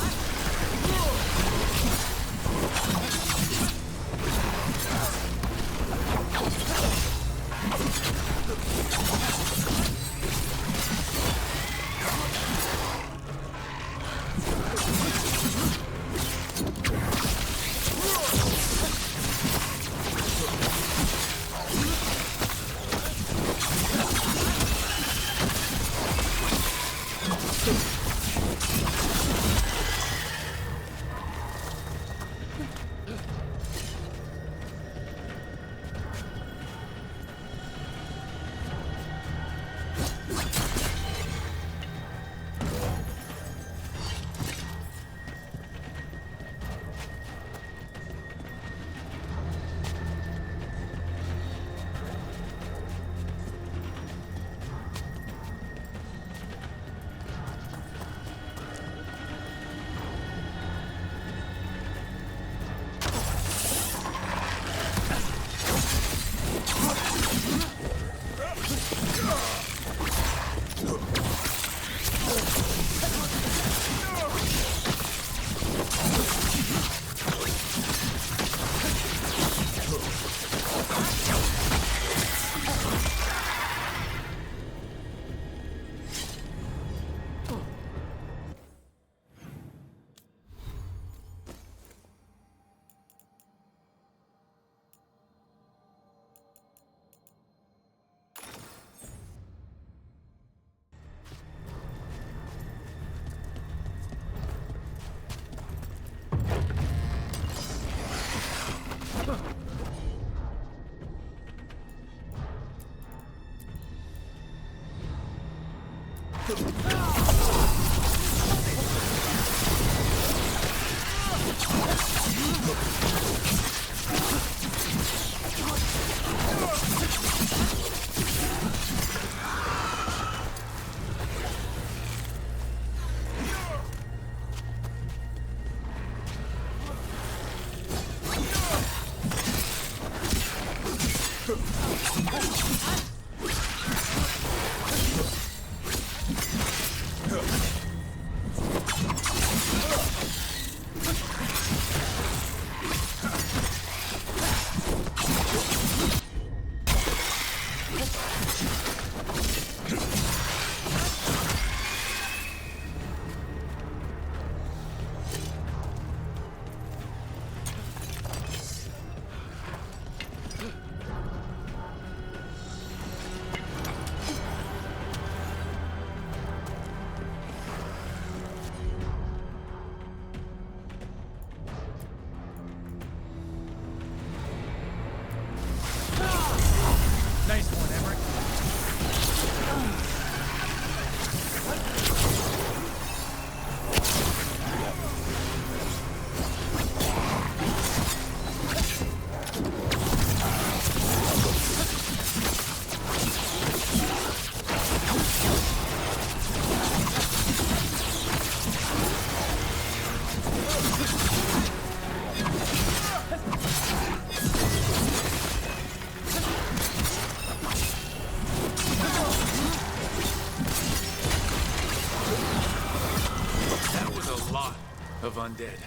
Of undead.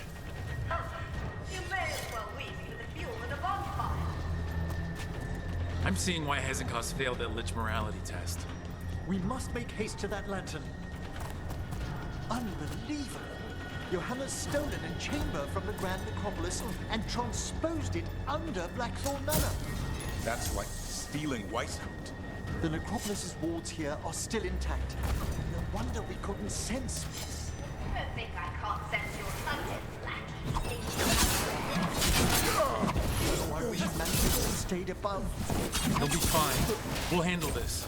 You may as well leave me to the fuel in the bonfire. I'm seeing why Hezekiah failed that Lich morality test. We must make haste to that lantern. Unbelievable! Johanna's stolen a chamber from the Grand Necropolis and transposed it under Blackthorn Manor. That's like stealing Whitehound. The Necropolis's wards here are still intact. No wonder we couldn't sense this. Don't think I can't sense your hunted Why we should manage to stay above. He'll be fine. We'll handle this.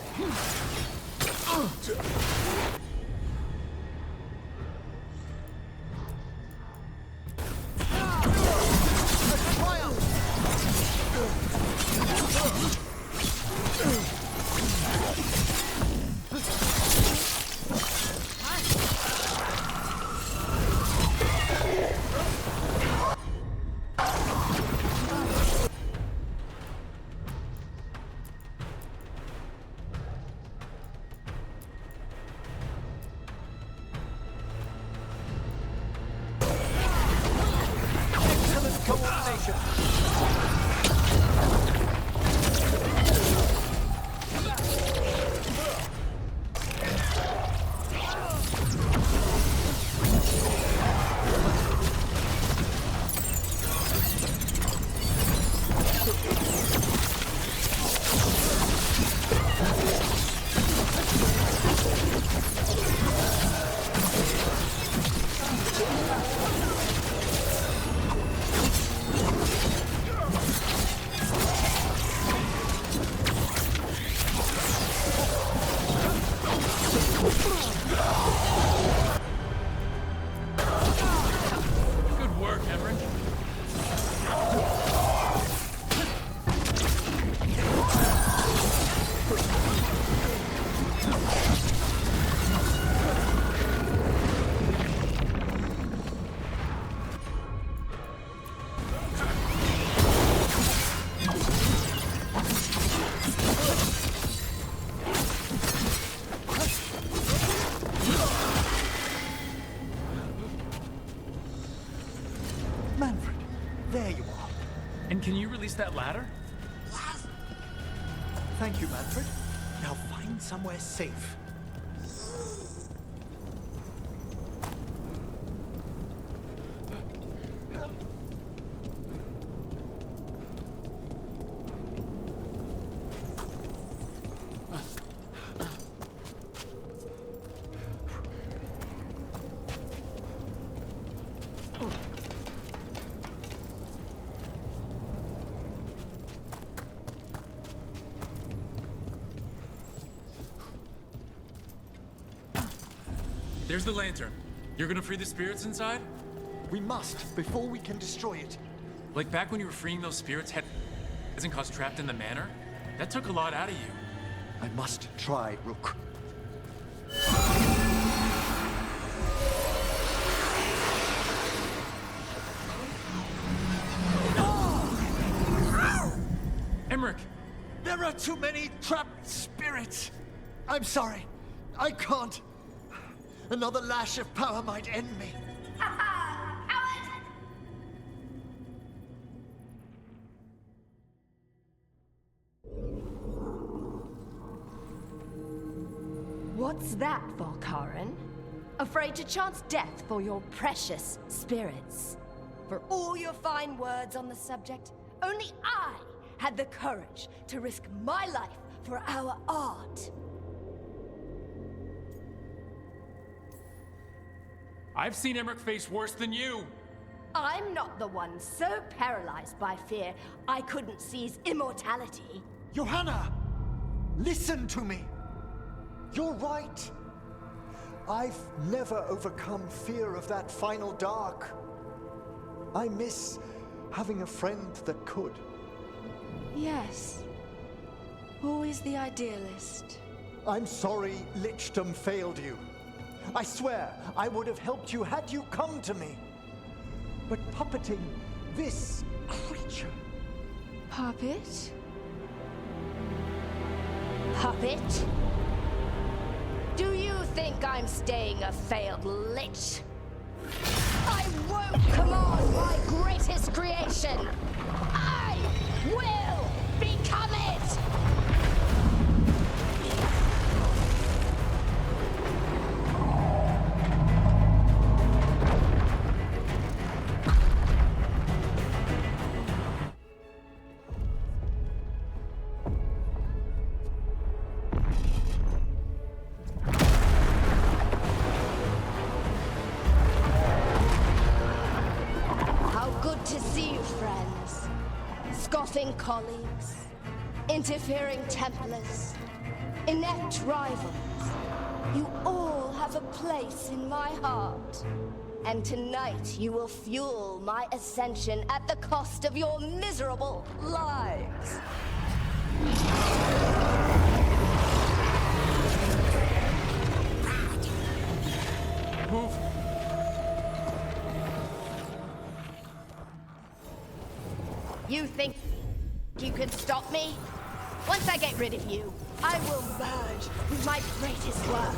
Good work, Emmerich. Manfred, there you are. And can you release that ladder? Thank you, Manfred. Now find somewhere safe. There's the lantern. You're gonna free the spirits inside? We must, before we can destroy it. Like back when you were freeing those spirits hasn't caused trapped in the manor? That took a lot out of you. I must try, Rook. Emmerich! There are too many trapped spirits. I'm sorry. I can't. Another lash of power might end me. What's that, Volkaren? Afraid to chance death for your precious spirits? For all your fine words on the subject, only I had the courage to risk my life for our art. I've seen Emmerich face worse than you! I'm not the one so paralyzed by fear I couldn't seize immortality. Johanna! Listen to me! You're right. I've never overcome fear of that final dark. I miss having a friend that could. Yes. Always the idealist. I'm sorry Lichdom failed you. I swear I would have helped you had you come to me. But puppeting this creature... Puppet? Puppet? Do you think I'm staying a failed lich? I won't command my greatest creation! I will become it! bluffing colleagues, interfering Templars, inept rivals. You all have a place in my heart. And tonight you will fuel my ascension at the cost of your miserable lives. Move. You think you can stop me? Once I get rid of you, I will merge with my greatest work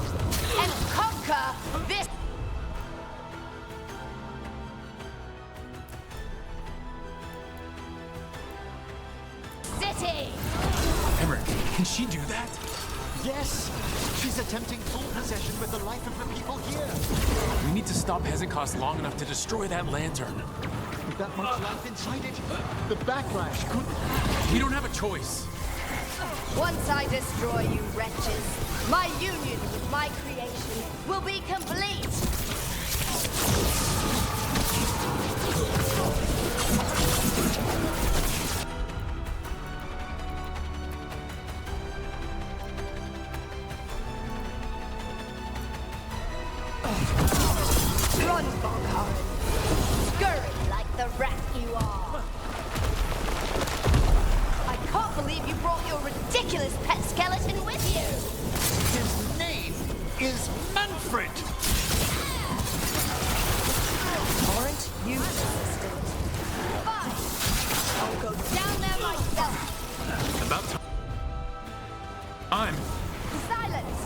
and conquer this city! Emmerich, can she do that? Yes! She's attempting full possession with the life of the people here. We need to stop Hezekiah long enough to destroy that lantern. With that much life inside it, the backlash could... We don't have a choice. Once I destroy you wretches, my union with my creation will be complete! Run, Veilguard! Scurry like the rat you are! I can't believe you brought your ridiculous pet skeleton with you! His name is Manfred! Aren't you resistant? Fine! I'll go down there myself! About time. Silence!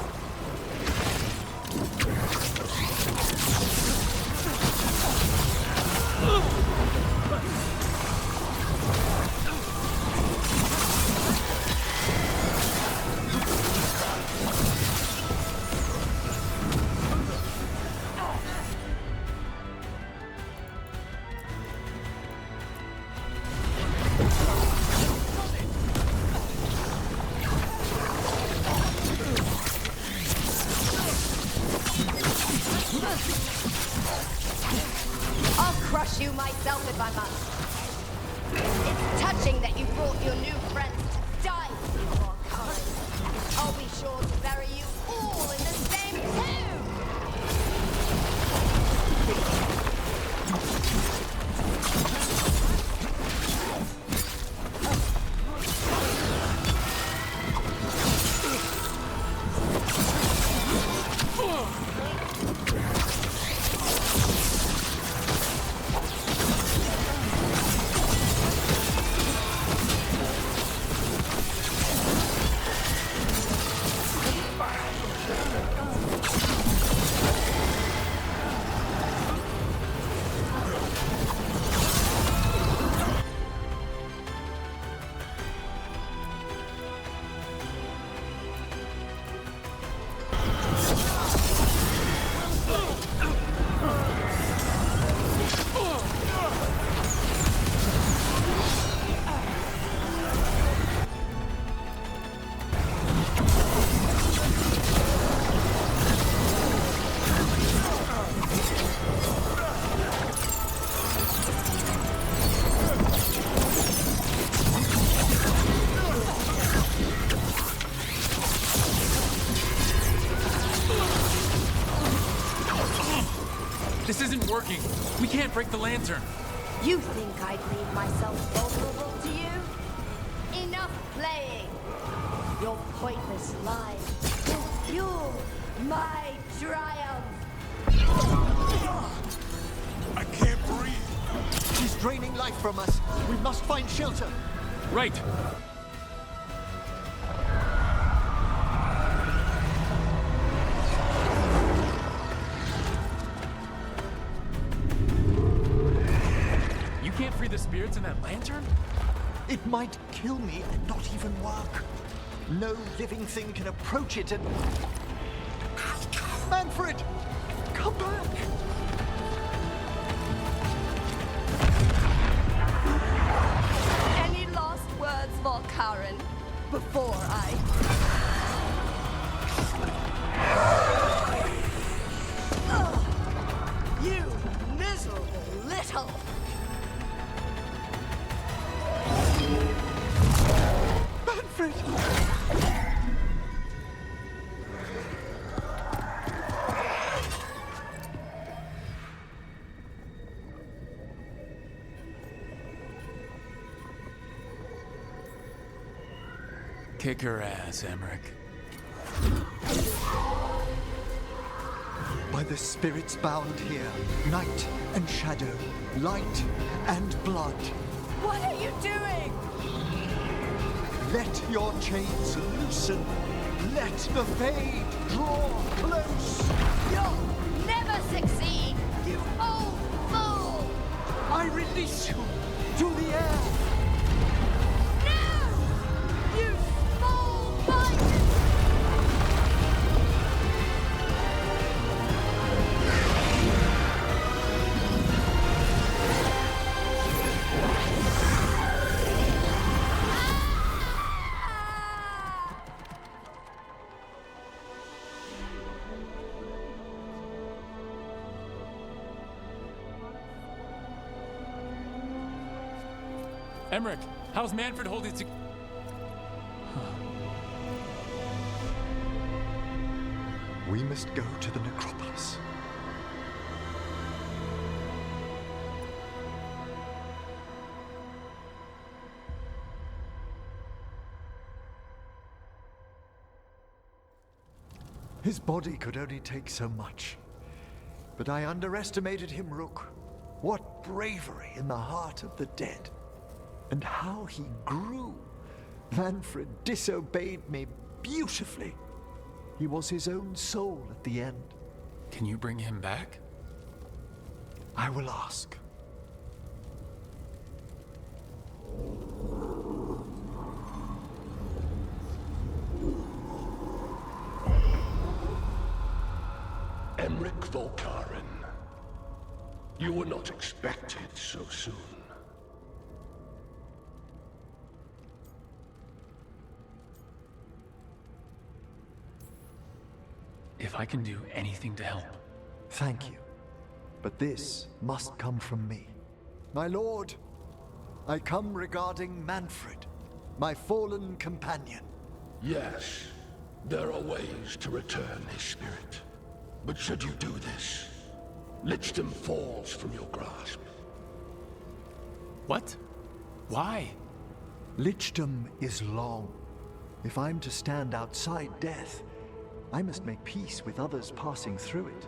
I'll crush you myself if I must. It's touching that you brought your new friends to die for your kind. I'll be sure to bury you all in the same tomb! This isn't working. We can't break the lantern. You think I'd leave myself vulnerable to you? Enough playing! Your pointless lies will fuel my triumph! I can't breathe. She's draining life from us. We must find shelter. Right. You can't free the spirits in that lantern? It might kill me and not even work. No living thing can approach it and... Manfred! Come back! Any last words, Veilguard, before I... Ugh, you miserable little... Manfred! Kick her ass, Emmerich. By the spirits bound here, night and shadow, light and blood. What are you doing? Let your chains loosen. Let the fade draw close. You'll never succeed, you old fool! I release you to the air. No! You small-minded! Emmerich, how's Manfred holding to... We must go to the necropolis. His body could only take so much. But I underestimated him, Rook. What bravery in the heart of the dead. And how he grew. Manfred disobeyed me beautifully. He was his own soul at the end. Can you bring him back? I will ask. Emmerich Volkaren. You were not expected so soon. If I can do anything to help. Thank you. But this must come from me. My lord, I come regarding Manfred, my fallen companion. Yes, there are ways to return his spirit. But should you do this, Lichdom falls from your grasp. What? Why? Lichdom is long. If I'm to stand outside death, I must make peace with others passing through it.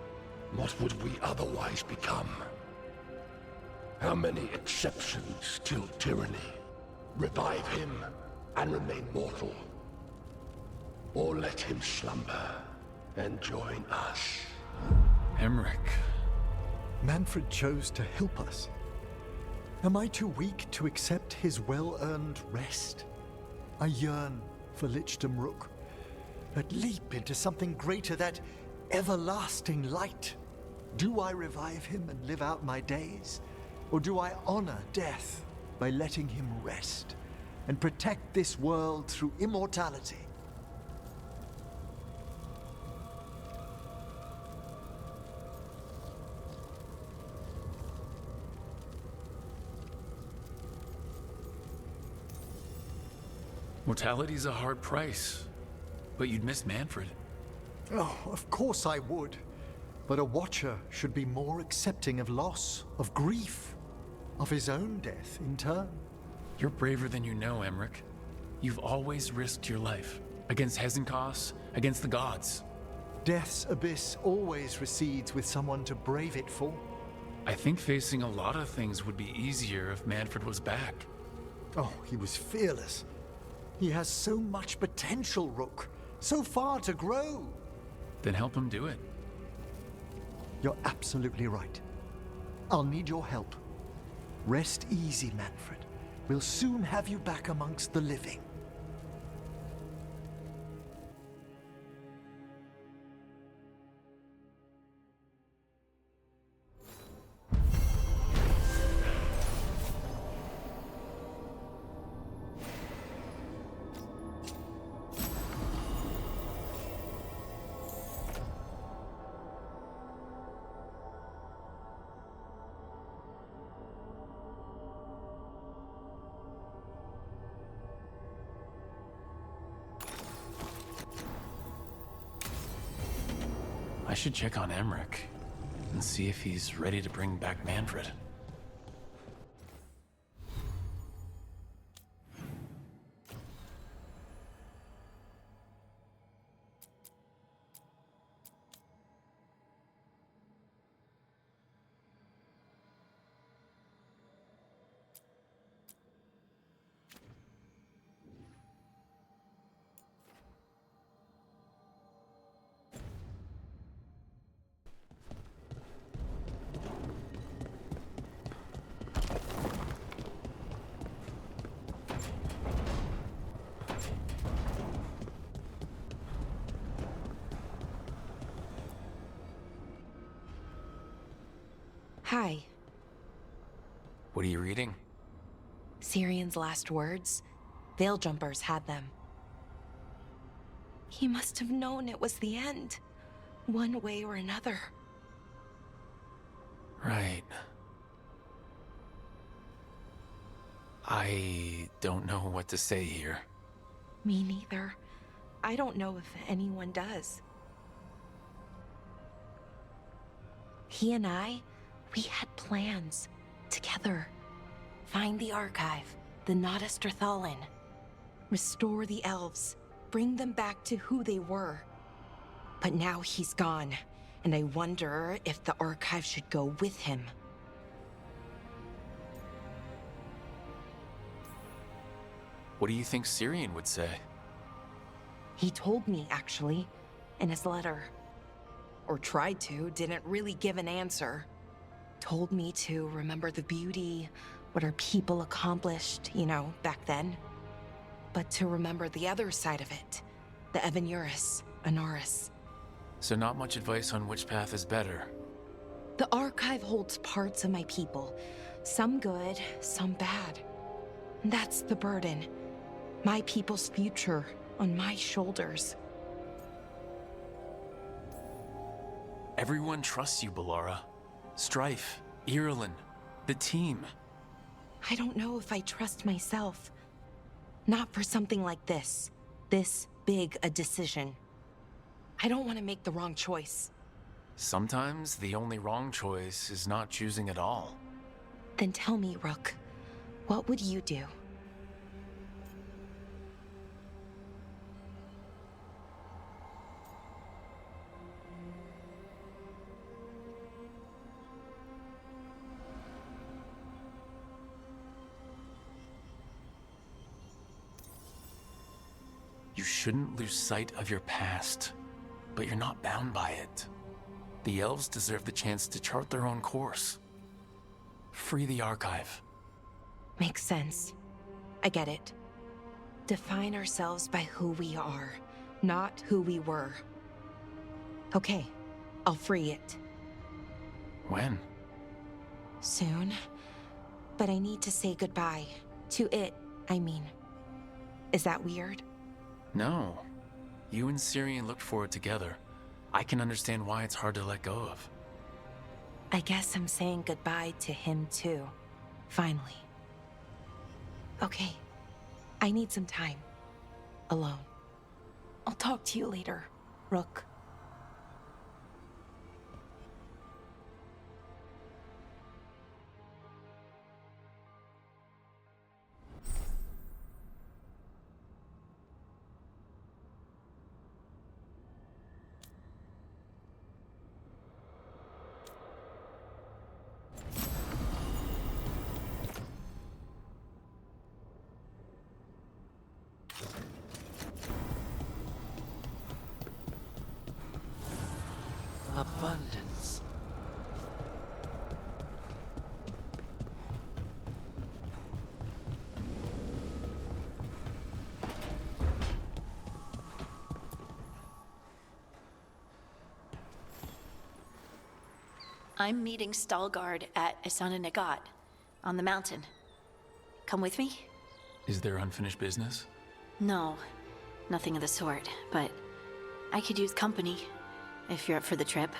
What would we otherwise become? How many exceptions till tyranny? Revive him and remain mortal. Or let him slumber and join us. Emmerich. Manfred chose to help us. Am I too weak to accept his well-earned rest? I yearn for Lichdom Rook. That leap into something greater, that everlasting light. Do I revive him and live out my days? Or do I honor death by letting him rest and protect this world through immortality? Mortality's a hard price. But you'd miss Manfred. Oh, of course I would. But a Watcher should be more accepting of loss, of grief, of his own death in turn. You're braver than you know, Emmerich. You've always risked your life. Against Hezenkos, against the gods. Death's abyss always recedes with someone to brave it for. I think facing a lot of things would be easier if Manfred was back. Oh, he was fearless. He has so much potential, Rook. So far to grow. Then help him do it. You're absolutely right. I'll need your help. Rest easy, Manfred. We'll soon have you back amongst the living. I should check on Emmerich and see if he's ready to bring back Manfred. Hi. What are you reading? Syrian's last words? Veil Jumpers had them. He must have known it was the end, one way or another. Right. I don't know what to say here. Me neither. I don't know if anyone does. He and I, we had plans. Together. Find the archive, the Nodasterthalin. Restore the elves. Bring them back to who they were. But now he's gone, and I wonder if the archive should go with him. What do you think Syrian would say? He told me, actually, in his letter. Or tried to, didn't really give an answer. Told me to remember the beauty, what our people accomplished, back then. But to remember the other side of it, the Evanuris, Anaris. So not much advice on which path is better. The archive holds parts of my people, some good, some bad. That's the burden. My people's future on my shoulders. Everyone trusts you, Bellara. Strife, Irulan, the team. I don't know if I trust myself. Not for something like this. This big a decision. I don't want to make the wrong choice. Sometimes the only wrong choice is not choosing at all. Then tell me, Rook, what would you do? You shouldn't lose sight of your past, but you're not bound by it. The elves deserve the chance to chart their own course. Free the archive. Makes sense. I get it. Define ourselves by who we are, not who we were. Okay, I'll free it. When? Soon. But I need to say goodbye. To it, I mean. Is that weird? No. You and Syrian looked for it together. I can understand why it's hard to let go of. I guess I'm saying goodbye to him too. Finally. Okay. I need some time. Alone. I'll talk to you later, Rook. Abundance. I'm meeting Stalgard at Isana Nagat, on the mountain. Come with me? Is there unfinished business? No, nothing of the sort, but I could use company, if you're up for the trip.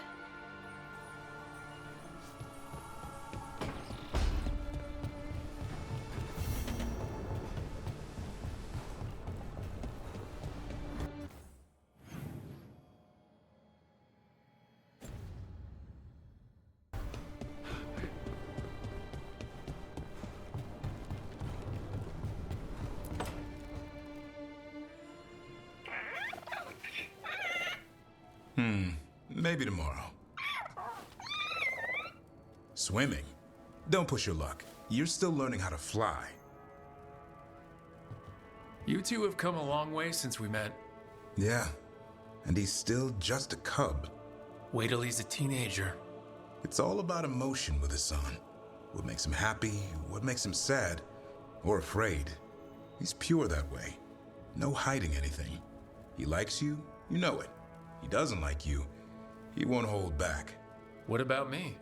Maybe tomorrow. Swimming? Don't push your luck. You're still learning how to fly. You two have come a long way since we met. Yeah, and he's still just a cub. Wait till he's a teenager. It's all about emotion with his son. What makes him happy, what makes him sad, or afraid. He's pure that way. No hiding anything. He likes you, you know it. He doesn't like you, he won't hold back. What about me?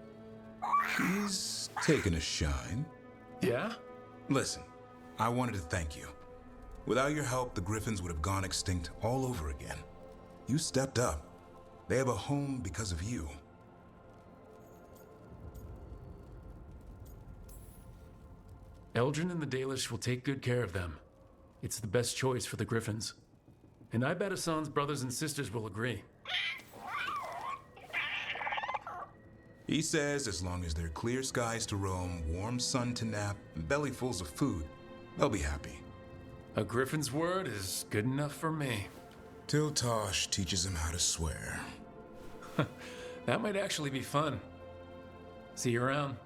He's taken a shine. Yeah? Listen, I wanted to thank you. Without your help, the Griffins would have gone extinct all over again. You stepped up. They have a home because of you. Eldrin and the Dalish will take good care of them. It's the best choice for the Griffins. And I bet Hassan's brothers and sisters will agree. He says as long as there are clear skies to roam, warm sun to nap, and bellyfuls of food, they'll be happy. A Griffin's word is good enough for me. Till Tosh teaches him how to swear. That might actually be fun. See you around.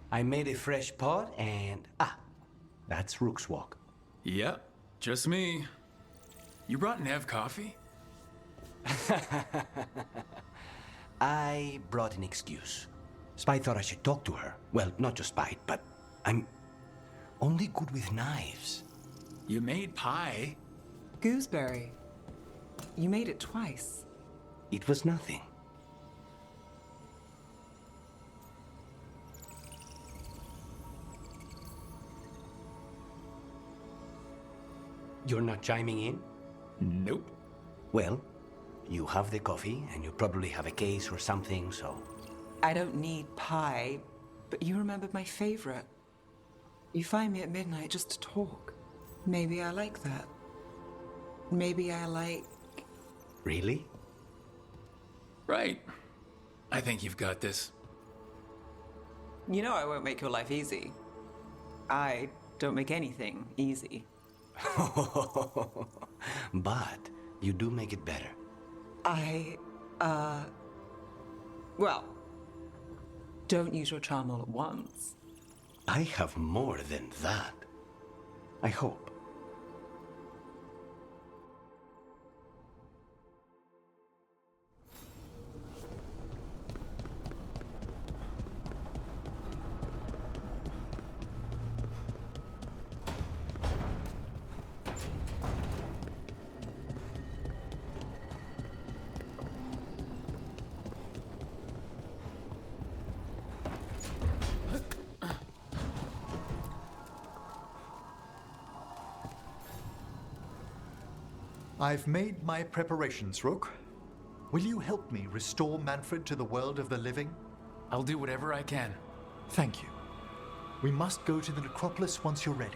I made a fresh pot and... that's Rook's Walk. Yep, just me. You brought Nev coffee? I brought an excuse. Spite thought I should talk to her. Well, not just Spite, but I'm only good with knives. You made pie. Gooseberry. You made it twice. It was nothing. You're not chiming in? Nope. Well, you have the coffee, and you probably have a case or something, so... I don't need pie, but you remembered my favorite. You find me at midnight just to talk. Maybe I like that. Maybe I like... Really? Right. I think you've got this. You know I won't make your life easy. I don't make anything easy. But you do make it better. Well, don't use your charm all at once. I have more than that. I hope. I've made my preparations, Rook. Will you help me restore Manfred to the world of the living? I'll do whatever I can. Thank you. We must go to the necropolis once you're ready.